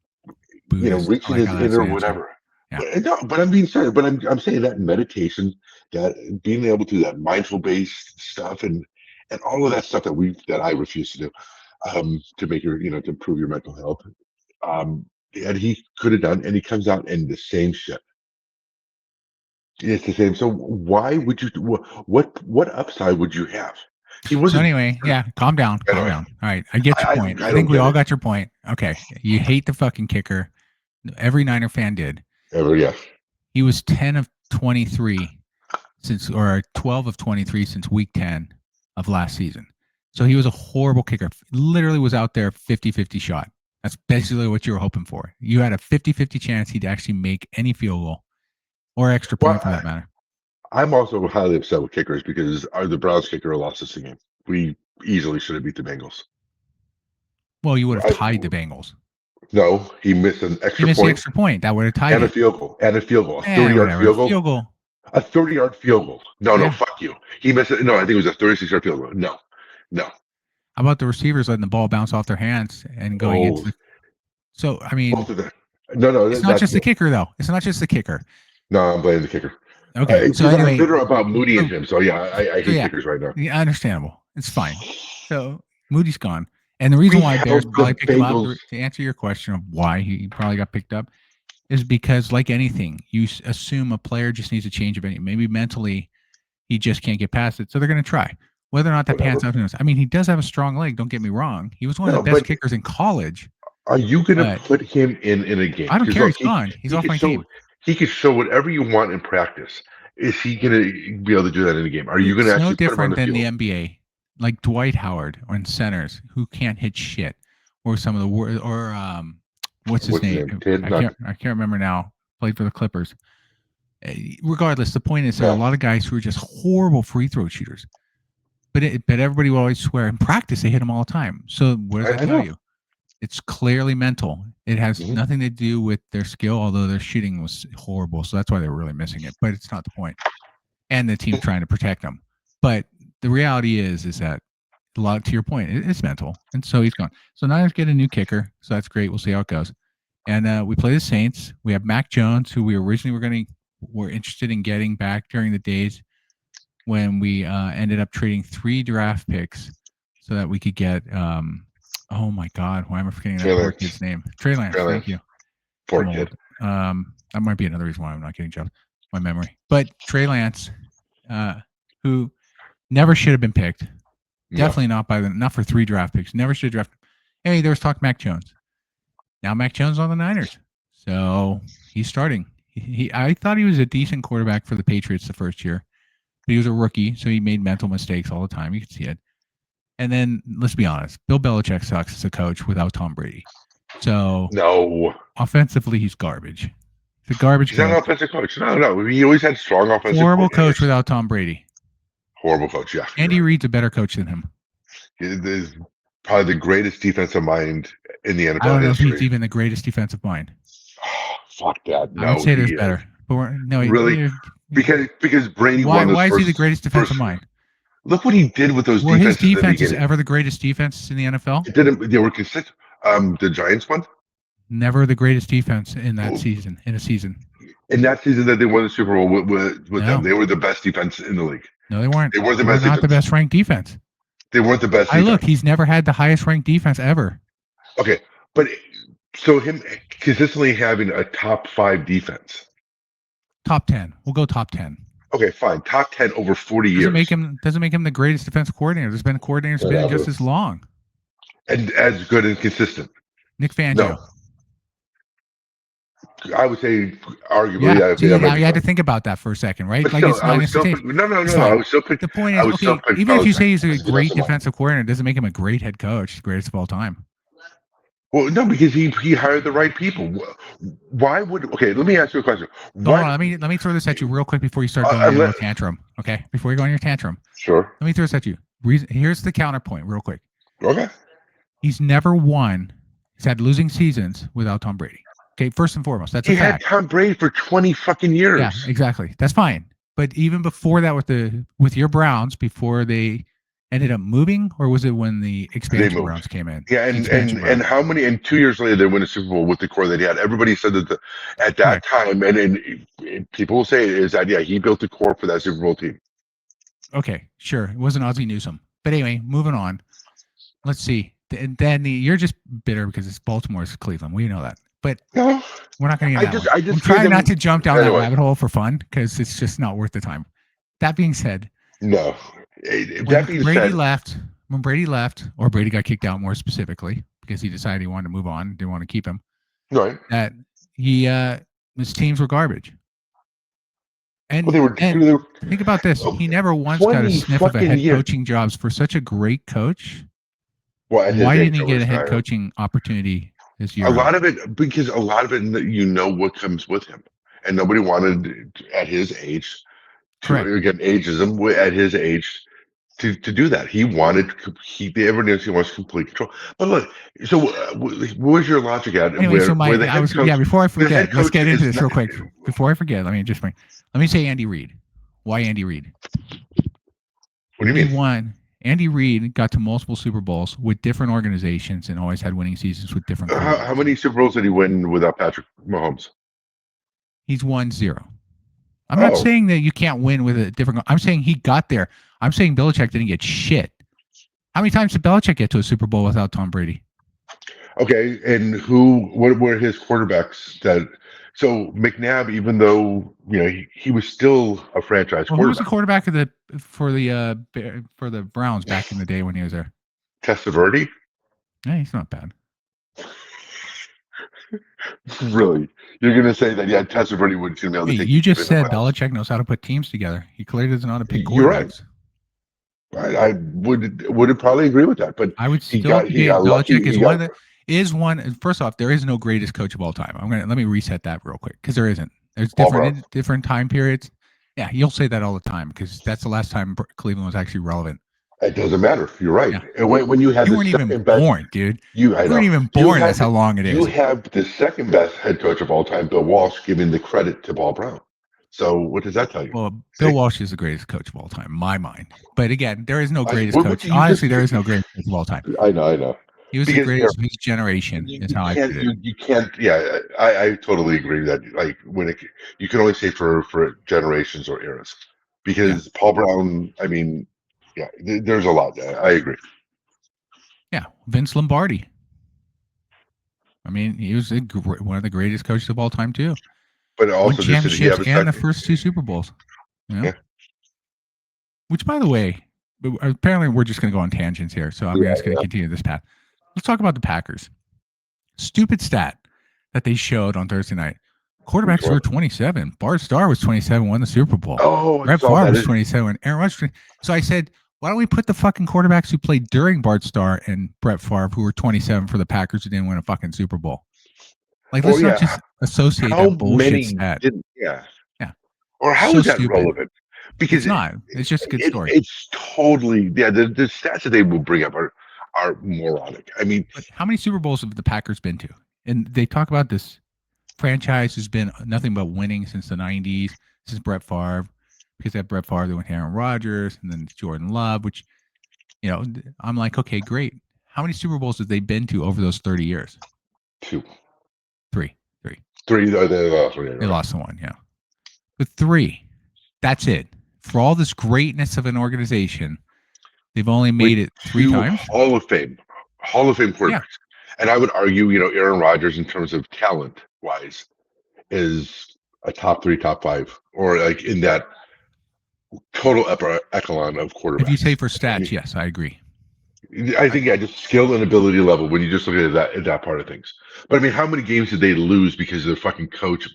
Buddhist. I reaching like his how that's inner an answer. whatever. Yeah. But no, but I'm being serious. But I'm saying that meditation, that being able to do that mindful based stuff and all of that stuff that I refuse to do, to make to improve your mental health. And he could have done, and he comes out in the same shit. It's the same. So why would you? What upside would you have? He So wasn't. anyway, yeah, calm down. Calm Anyway, down. All right. I get your I point. I I don't think we get all it. got your point. Okay. You hate the fucking kicker. Every Niner fan did. Ever, yeah. He was 10 of 23 or 12 of 23 since week 10 of last season. So he was a horrible kicker. Literally was out there 50-50 shot. That's basically what you were hoping for. You had a 50-50 chance he'd actually make any field goal or extra Well, point for that matter. I'm also highly upset with kickers because the Browns kicker lost us the game. We easily should have beat the Bengals. Well, you would have tied the Bengals. No, he missed an He extra missed the point extra point. That would have tied and a it. field goal. A 30-yard Whatever. field goal. A 30-yard field goal. No, Yeah. fuck you. He missed it. No, I think it was a 36-yard field goal. No. How about the receivers letting the ball bounce off their hands and going into the... So, I mean... Both of them. No, it's not just the kicker, though. It's not just the kicker. No, I'm blaming the kicker. Okay, so anyway... I'm bitter about Moody and him, so yeah, I hate kickers right now. Yeah, understandable. It's fine. So, Moody's gone. And the reason why Bears probably picked him up, to answer your question of why he probably got picked up, is because, like anything, you assume a player just needs a change of any. Maybe mentally, he just can't get past it, so they're going to try. Whether or not that pans out, who knows? I mean, he does have a strong leg. Don't get me wrong. He was one of the best kickers in college. Are you going to put him in a game? I don't care. He's gone. He's off my team. He can show whatever you want in practice. Is he going to be able to do that in a game? Are you going to actually put him on the field? No different than the NBA, like Dwight Howard or centers who can't hit shit, or some of the what's his name? I can't remember now. Played for the Clippers. Regardless, the point is there are a lot of guys who are just horrible free throw shooters. But everybody will always swear in practice they hit them all the time. So what does that tell you? It's clearly mental. It has nothing to do with their skill, although their shooting was horrible. So that's why they're really missing it. But it's not the point. And the team's trying to protect them. But the reality is that a lot, to your point, it's mental. And so he's gone. So Niners get a new kicker. So that's great. We'll see how it goes. And we play the Saints. We have Mac Jones, who we originally were interested in getting back during the days when we ended up trading 3 draft picks so that we could get oh my God, why am I forgetting that poor kid's name? Trey Lance. Thank you. Poor kid. That might be another reason why I'm not getting jobs. My memory. But Trey Lance, who never should have been picked. Definitely not for 3 draft picks. Never should have drafted. Hey, there was talk Mac Jones. Now Mac Jones on the Niners. So he's starting. I thought he was a decent quarterback for the Patriots the first year. But he was a rookie, so he made mental mistakes all the time. You can see it. And then, let's be honest, Bill Belichick sucks as a coach without Tom Brady. So, offensively, he's garbage. He's a garbage coach. He's not an offensive coach. No. He always had strong offensive Horrible coach without Tom Brady. Horrible coach, yeah. Andy Reid's a better coach than him. He's probably the greatest defensive mind in the NFL I don't know history. if he's even the greatest defensive mind. Oh, fuck that. No, I would say there's better. But really? Because Brady won Why is he the greatest defensive mind? Look what he did with those defenses. Were his defenses ever the greatest defenses in the NFL? They were consistent. The Giants one? Never the greatest defense in that season. In a season. In that season that they won the Super Bowl with them, they were the best defense in the league. No, they weren't. They were the best. Not the best ranked defense. They weren't the best. Defense. Look, he's never had the highest ranked defense ever. Okay, but so him consistently having a top 5 defense. Top 10. We'll go top 10. Okay, fine. Top 10 over 40 years. Doesn't make him the greatest defensive coordinator. There's been coordinators who've been just as long. And as good and consistent. Nick Fangio. No. I would say arguably. Yeah, now you had to think about that for a second, right? But like still, it's not I was still the point is, even if you say he's a great defensive coordinator, it doesn't make him a great head coach, greatest of all time. Well, no, because he hired the right people. Why would? Okay, let me ask you a question. Hold on, let me throw this at you real quick before you start going on your tantrum. Okay, before you go on your tantrum. Sure. Let me throw this at you. Here's the counterpoint, real quick. Okay. He's never won. He's had losing seasons without Tom Brady. Okay, first and foremost, that's a fact. He had Tom Brady for 20 fucking years. Yeah, exactly. That's fine. But even before that, with your Browns, before they ended up moving, or was it when the expansion rounds came in? Yeah, and how many? And 2 years later, they win a Super Bowl with the core that he had. Everybody said that at that time, and people will say is that he built the core for that Super Bowl team. Okay, sure, it wasn't Ozzie Newsome, but anyway, moving on. Let's see. Then you're just bitter because it's Baltimore's Cleveland. We know that, but we're not going to get that. I'm trying not to jump down that rabbit hole for fun because it's just not worth the time. That being said, no. When Brady left, or Brady got kicked out more specifically because he decided he wanted to move on, didn't want to keep him. Right. That his teams were garbage. And, think about this: he never once got a sniff of a head coaching jobs for such a great coach. Why didn't he get a head coaching opportunity this year? A lot of it, what comes with him, and nobody wanted at his age Correct. again, ageism at his age to do that. He wanted, everyone knows he wants complete control. But look, so where's your logic at Anyway, so where the head coach, before I the head forget, let's coach get into is this not, real quick. Before I forget, let me say Andy Reid. Why Andy Reid? what do you He mean? won. Andy Reid got to multiple Super Bowls with different organizations and always had winning seasons with different quarterbacks. How many Super Bowls did he win without Patrick Mahomes? He's won 0. I'm not Oh, saying that you can't win with a different. I'm saying he got there. I'm saying Belichick didn't get shit. How many times did Belichick get to a Super Bowl without Tom Brady? okay. And what were his quarterbacks that? So McNabb, even though he was still a franchise Well, who was the quarterback. quarterback for the Browns back in the day when he was there? Testaverde, Yeah, he's not bad. really? You're gonna say that? Yeah, Testaverde wouldn't be able to Hey, take you the team just said anywhere else. Belichick knows how to put teams together. He clearly doesn't know how to pick You're right. quarterbacks. I would probably agree with that, but I would he still got debate lucky. Belichick is one of the is one. First off, there is no greatest coach of all time. Let me reset that real quick because there isn't. There's Paul Brown. different time periods. Yeah, you'll say that all the time because that's the last time Cleveland was actually relevant. It doesn't matter. You're right. Yeah, And when you had you the weren't even second best, born, dude. I You weren't know even you born. That's had how long it you is. have the second best head coach of all time, Bill Walsh, giving the credit to Paul Brown. So what does that tell you? Well, Bill Walsh is the greatest coach of all time, in my mind. But again, there is no greatest But coach. you Honestly, just there is no greatest coach of all time. I know. He was the Because greatest of his generation, is you how I can't put it. you can't yeah I totally agree that like you can only say for generations or eras Yeah. because Paul Brown, I mean, yeah, there's a lot there. I agree. Yeah. Vince Lombardi. I mean, he was one of the greatest coaches of all time, too. But Won also, just did he championships have a and the second? first 2 Super Bowls. You know? Yeah. Which, by the way, apparently we're just going to go on tangents here. So I'm just going to continue this path. Let's talk about the Packers. Stupid stat that they showed on Thursday night. Quarterbacks were 27. Bart Starr was 27, won the Super Bowl. Oh, I Brett saw Favre that. was 27. Aaron Rodgers. So I said, why don't we put the fucking quarterbacks who played during Bart Starr and Brett Favre, who were 27 for the Packers, who didn't win a fucking Super Bowl? Like, let's not just associate How that bullshit many stat. didn't? Yeah. Yeah. Or how So is that stupid. relevant? Because It's not. It's just a good story. it's totally the stats that they will bring up are moronic. I mean, But how many Super Bowls have the Packers been to? And they talk about this franchise has been nothing but winning since the 90s, since Brett Favre. Because they have Brett Favre, they went Aaron Rodgers, and then Jordan Love, which, I'm like, okay, great. How many Super Bowls have they been to over those 30 years? 2. 3. They lost one. They lost the one, yeah. But 3. That's it. For all this greatness of an organization, they've only made it 3 times. Hall of Fame quarterbacks. Yeah. And I would argue, Aaron Rodgers in terms of talent wise is a top 3, top 5, or like in that total upper echelon of quarterbacks. If you say for stats, yes, I agree. I think just skill and ability level when you just look at that part of things. But I mean, how many games did they lose because their fucking coach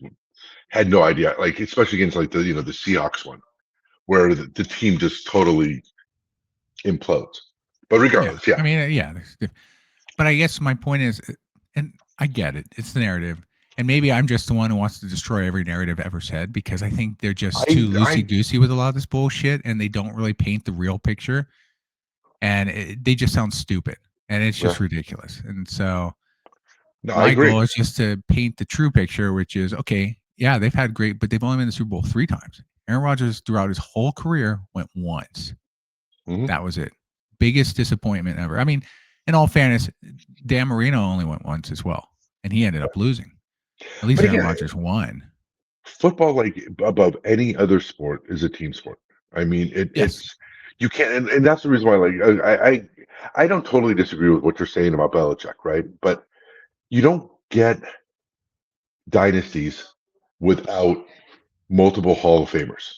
had no idea? Like especially against like the Seahawks one, where the team just totally implodes. But regardless, yeah. I mean, yeah. But I guess my point is, and I get it, it's the narrative. And maybe I'm just the one who wants to destroy every narrative ever said because I think they're just too loosey-goosey with a lot of this bullshit and they don't really paint the real picture. And they just sound stupid. And it's just ridiculous. And so my goal is just to paint the true picture, which is, okay, yeah, they've had great, but they've only been in the Super Bowl 3 times. Aaron Rodgers, throughout his whole career, went once. Mm-hmm. That was it. Biggest disappointment ever. I mean, in all fairness, Dan Marino only went once as well, and he ended up losing. At least Aaron Rodgers won. Football, like above any other sport, is a team sport. I mean, it's you can't, and that's the reason why. Like, I don't totally disagree with what you're saying about Belichick, right? But you don't get dynasties without multiple Hall of Famers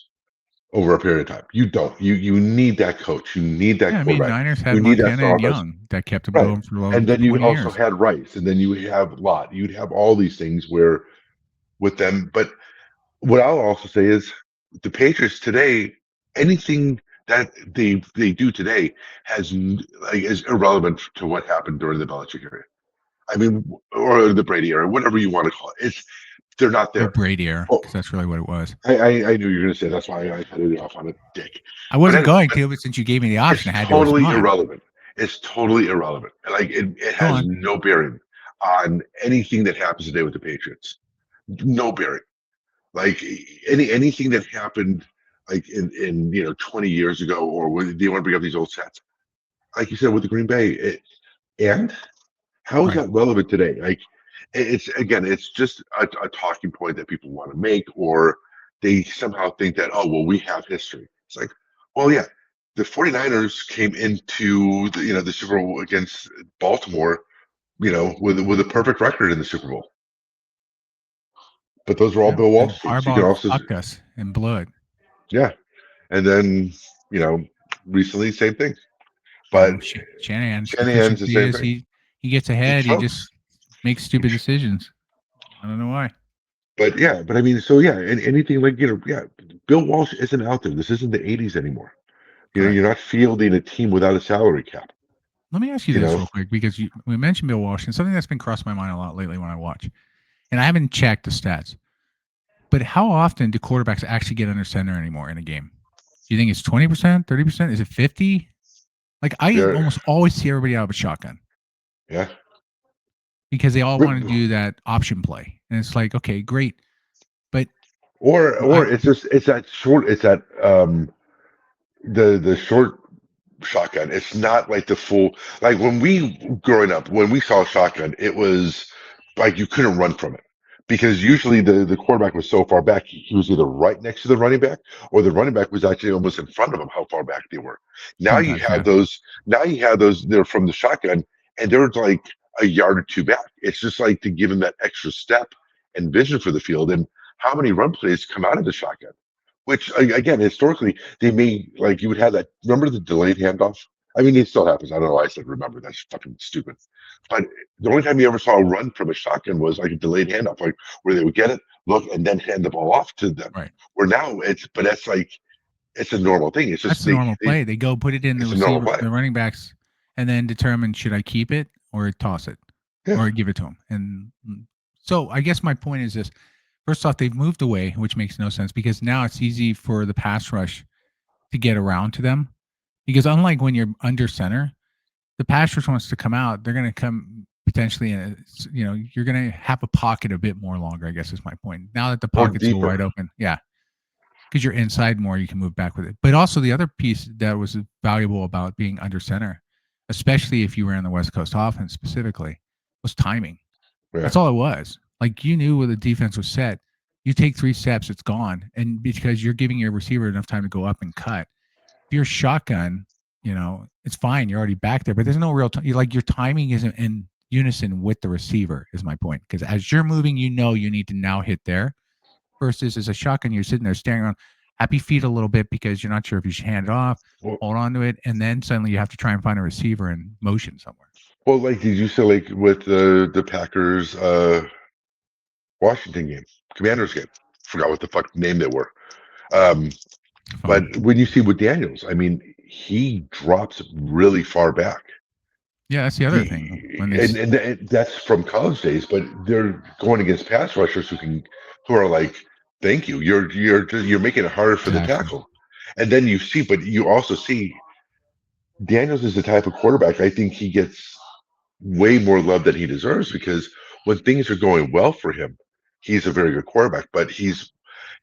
over a period of time. You don't. You need that coach. You need that quarterback. I mean, Niners had Montana and Young that kept them going for and then you also years. had Rice, and then you have Lott. You'd have all these things where with them. But what I'll also say is the Patriots today, anything that they do today is irrelevant to what happened during the Belichick era. I mean, or the Brady era, whatever you want to call it. They're not Oh, there. Brady era, Oh, because that's really what it was. I knew you were going to say that's why I headed it off on a dick. I wasn't anyway, going to, but since you gave me the option, I it's had to totally respond. irrelevant. It's totally irrelevant. Like it Go has on. no bearing on anything that happens today with the Patriots. No bearing. Like anything that happened like in 20 years ago, or when do you want to bring up these old stats? Like you said with the Green Bay, and how is Right. that relevant today? Like it's just a talking point that people want to make, or they somehow think that, oh, well, we have history. It's like, well, yeah, the 49ers came into the Super Bowl against Baltimore, with a perfect record in the Super Bowl. But those were all Yeah. Bill Walsh And teams. You can Harbaugh also, fucked us in blood. yeah, and then recently same thing. But Shanahan's Shanahan's the deficiency same is thing. he gets He ahead, he just chokes. makes stupid decisions. I don't know why. But yeah, but I mean, so yeah, and anything like yeah, Bill Walsh isn't out there. This isn't the '80s anymore. You're Correct. not fielding a team without a salary cap. Let me ask you You this know, real quick because we mentioned Bill Walsh and something that's been crossed my mind a lot lately when I watch, and I haven't checked the stats, but how often do quarterbacks actually get under center anymore in a game? Do you think it's 20%, 30%? Is it 50? Like I yeah, almost always see everybody out of a shotgun yeah. because they all want to do that option play, and it's like, okay, great, but Or I it's that short. It's that the short shotgun. It's not like the full, like when we growing up, when we saw shotgun, it was like you couldn't run from it because usually the quarterback was so far back, he was either right next to the running back or the running back was actually almost in front of him, how far back they were. Now you sometimes, have yeah, those, they're from the shotgun and they're like a yard or two back. It's just like to give them that extra step and vision for the field. And how many run plays come out of the shotgun? Which again, historically, they may like you would have that. Remember the delayed handoff? I mean, it still happens. I don't know why I said remember. That's fucking stupid. But the only time you ever saw a run from a shotgun was like a delayed handoff, like where they would get it, look, and then hand the ball off to them. right. Where now but that's like it's a normal thing. It's That's just the normal play. They go put it in the it's a normal receiver, play. the running backs, and then determine should I keep it or toss it Yeah. or give it to him. And so I guess my point is this: first off, they've moved away, which makes no sense because now it's easy for the pass rush to get around to them. Because unlike when you're under center, the pass rush wants to come out. They're going to come potentially in you're going to have a pocket a bit more longer. I guess is my point. Now that the Or pocket's so deeper. wide open, yeah, because you're inside more, you can move back with it. But also the other piece that was valuable about being under center, especially if you were in the West Coast offense specifically, was timing. Yeah. That's all it was. Like you knew where the defense was set. You take 3 steps, it's gone, and because you're giving your receiver enough time to go up and cut. If you're shotgun, it's fine. You're already back there, but there's no real like your timing isn't in unison with the receiver. Is my point because as you're moving, you need to now hit there. Versus as a shotgun, you're sitting there staring around, happy feet a little bit because you're not sure if you should hand it off, hold on to it, and then suddenly you have to try and find a receiver in motion somewhere. Well, like did you say like with the Packers Washington game, Commanders game? Forgot what the fuck name they were. But Fine. when you see with Daniels, I mean, he drops really far back. Yeah, that's the other thing. When And that's from college days, but they're going against pass rushers who are like, thank you, you're making it harder for the exactly. tackle. And then but you also see Daniels is the type of quarterback I think he gets way more love than he deserves because when things are going well for him, he's a very good quarterback. But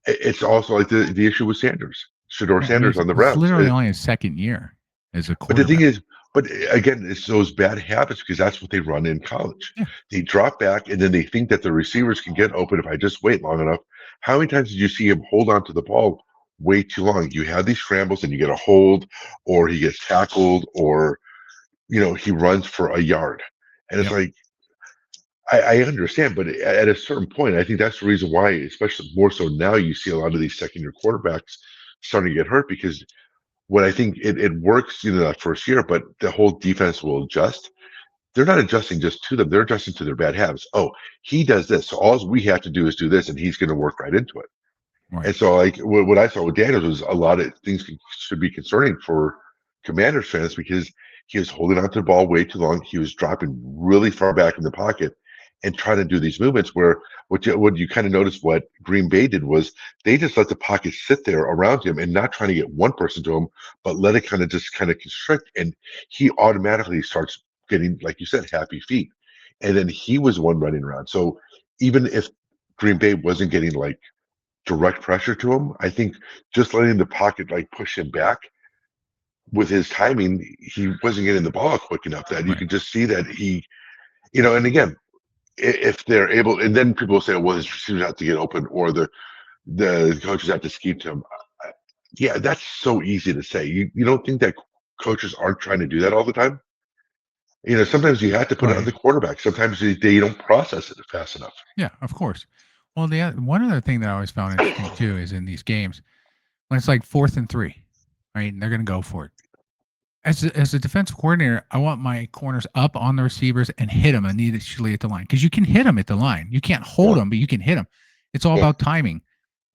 it's also like the issue with Shador Yeah, I mean, Sanders on the it's Browns. literally only his second year as a But the thing quarterback. is, but again, it's those bad habits because that's what they run in college. Yeah. They drop back and then they think that the receivers can get open if I just wait long enough. How many times did you see him hold on to the ball way too long? You have these scrambles and you get a hold, or he gets tackled, or he runs for a yard. And it's Yep. like I understand, but at a certain point, I think that's the reason why, especially more so now, you see a lot of these second year quarterbacks starting to get hurt because what I think it works, that first year, but the whole defense will adjust. They're not adjusting just to them; they're adjusting to their bad habits. Oh, he does this, so all we have to do is do this, and he's going to work right into it. Right. And so, like what I saw with Daniels was a lot of things should be concerning for Commanders fans because he was holding on to the ball way too long. He was dropping really far back in the pocket, and trying to do these movements where what you kind of noticed what Green Bay did was they just let the pocket sit there around him and not trying to get one person to him, but let it kind of constrict, and he automatically starts getting, like you said, happy feet, and then he was one running around. So even if Green Bay wasn't getting like direct pressure to him, I think just letting the pocket like push him back with his timing, he wasn't getting the ball quick enough that you Right. could just see that he, and again, if they're able, and then people will say, well, his receivers have to get open or the coaches have to scheme to him. Yeah, that's so easy to say. You don't think that coaches aren't trying to do that all the time? Sometimes you have to put it on Right. the quarterback. Sometimes they don't process it fast enough. Yeah, of course. Well, one other thing that I always found interesting too is in these games when it's like 4th and 3, right? And they're going to go for it. As a defensive coordinator, I want my corners up on the receivers and hit them immediately at the line because you can hit them at the line. You can't hold Yeah, them, but you can hit them. It's all yeah, about timing.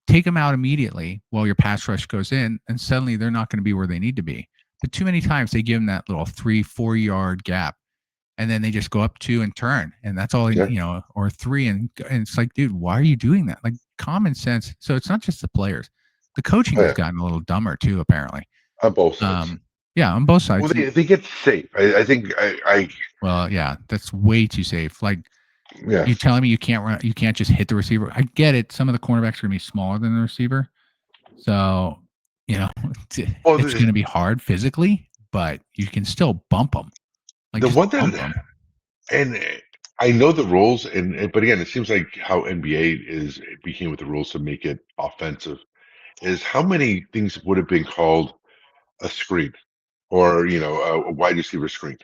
Take them out immediately while your pass rush goes in, and suddenly they're not going to be where they need to be. But too many times they give them that little 3-4 yard gap, and then they just go up 2 and turn, and that's all yeah. or 3, and it's like, dude, why are you doing that? Like common sense. So it's not just the players, the coaching Oh, has yeah. gotten a little dumber too, apparently. On both sides. Um, yeah, on both Well, sides. they get safe. I think Well, yeah, that's way too safe. Like yeah. you telling me you can't run, you can't just hit the receiver. I get it. Some of the cornerbacks are gonna be smaller than the receiver, so you know Well, it's gonna be hard physically, but you can still bump them. Like the just one bump that them. and I know the rules, but again, it seems like how NBA is became with the rules to make it offensive is how many things would have been called a screen or a wide receiver screen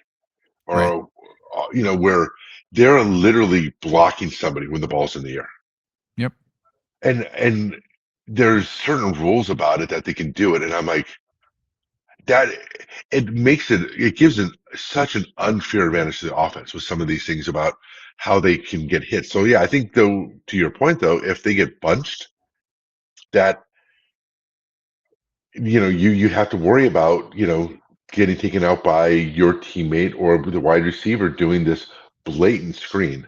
Right. or where they're literally blocking somebody when the ball's in the air, Yep. and there's certain rules about it that they can do it, and I'm like that it gives such an unfair advantage to the offense with some of these things about how they can get hit. So yeah, I think though, to your point though, if they get bunched, that you have to worry about getting taken out by your teammate or the wide receiver doing this blatant screen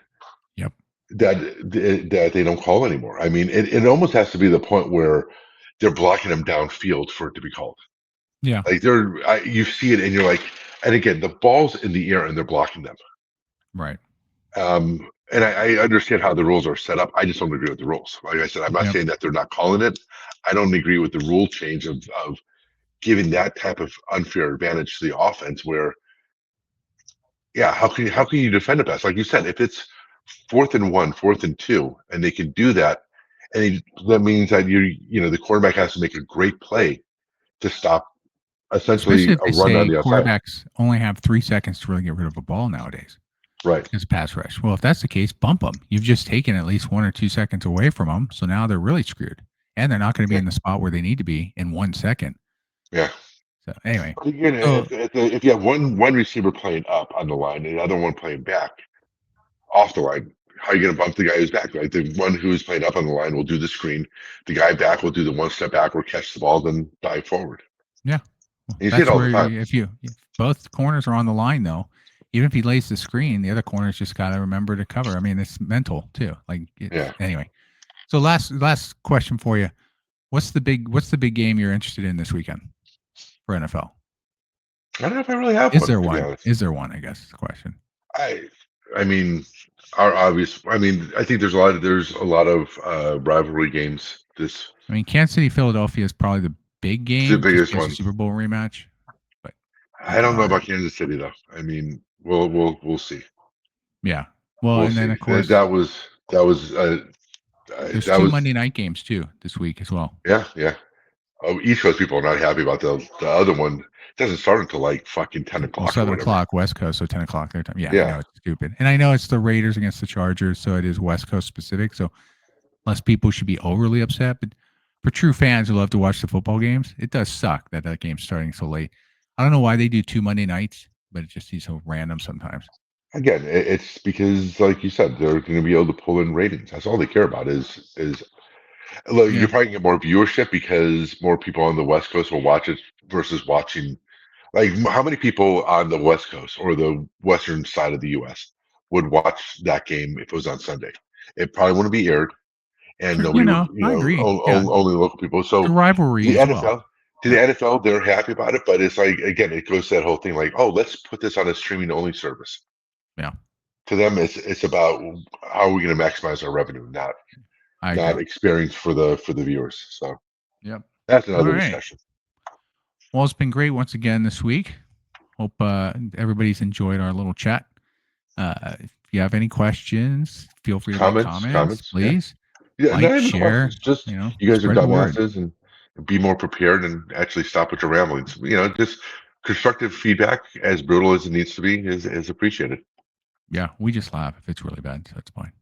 Yep. that they don't call anymore. I mean, it almost has to be the point where they're blocking them downfield for it to be called. Yeah. Like you see it and you're like, and again, the ball's in the air and they're blocking them. Right. And I understand how the rules are set up. I just don't agree with the rules. Like I said, I'm not Yep. saying that they're not calling it. I don't agree with the rule change of giving that type of unfair advantage to the offense. Where, yeah, how can you defend it best? Like you said, if it's 4th and 1, 4th and 2, and they can do that, that means that the quarterback has to make a great play to stop Especially essentially if a they run on say the outside. quarterbacks only have 3 seconds to really get rid of a ball nowadays. Right. It's pass rush. Well, if that's the case, bump them. You've just taken at least 1 or 2 seconds away from them, so now they're really screwed, and they're not going to be Yeah. in the spot where they need to be in 1 second. Yeah. So anyway, But again, so if you have one receiver playing up on the line and the other one playing back off the line, how are you going to bump the guy who's back? Right, the one who's playing up on the line will do the screen. The guy back will do the one step back or catch the ball, then dive forward. yeah, well, And you see it that's all the where time. if both corners are on the line, though, even if he lays the screen, the other corner's just got to remember to cover. I mean, it's mental too. Like Yeah. anyway. So last question for you: what's the big game you're interested in this weekend for NFL? I don't know if I really have Is one, there to be one? honest. Is there one? I guess is the question. I I mean, our obvious. I mean, I think there's a lot of rivalry games. This I mean, Kansas City, Philadelphia is probably the big the game just biggest because the one. Super Bowl rematch. But I that's don't know about it. about Kansas City though. I mean, we'll see. Yeah. Well, We'll and then see. of That, course that was that was there's that two was Monday night games too this week as well. yeah, yeah. Oh, East Coast people are not happy about the other one. It doesn't start until like fucking 10 Well, o'clock or 7 whatever. o'clock West Coast, so 10 o'clock their time. Yeah, I Yeah, know it's stupid, and I know it's the Raiders against the Chargers, so it is West Coast specific. So less people should be overly upset, but for true fans who love to watch the football games, it does suck that game's starting so late. I don't know why they do 2 Monday nights, but it just seems so random sometimes. again, it's because, like you said, they're going to be able to pull in ratings. That's all they care about is look. Yeah. You're probably going to get more viewership because more people on the West Coast will watch it versus watching. Like, how many people on the West Coast or the western side of the U.S. would watch that game if it was on Sunday. It probably wouldn't be aired, and Sure, nobody would, I agree. Yeah, only local people. the So rivalry the as well. NFL, to the NFL, they're happy about it, but it's like, again, it goes to that whole thing like, oh, let's put this on a streaming only service. Yeah. To them, it's about how are we going to maximize our revenue, not I agree. experience for the viewers. So Yep. that's All another right. discussion. Well, it's been great once again this week. Hope everybody's enjoyed our little chat. If you have any questions, feel free to make comments, please. Yeah, Like, not even share, questions. Just you know, you guys are spread the word. dumbasses, and be more prepared and actually stop with your ramblings. Just constructive feedback, as brutal as it needs to be, is appreciated. Yeah, we just laugh if it's really bad. So that's fine.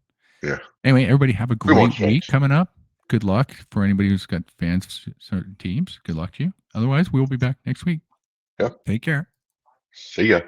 Yeah. Anyway, everybody have a We won't great week change. coming up. Good luck for anybody who's got fans of certain teams. Good luck to you. Otherwise, we will be back next week. Yep. Take care. See ya.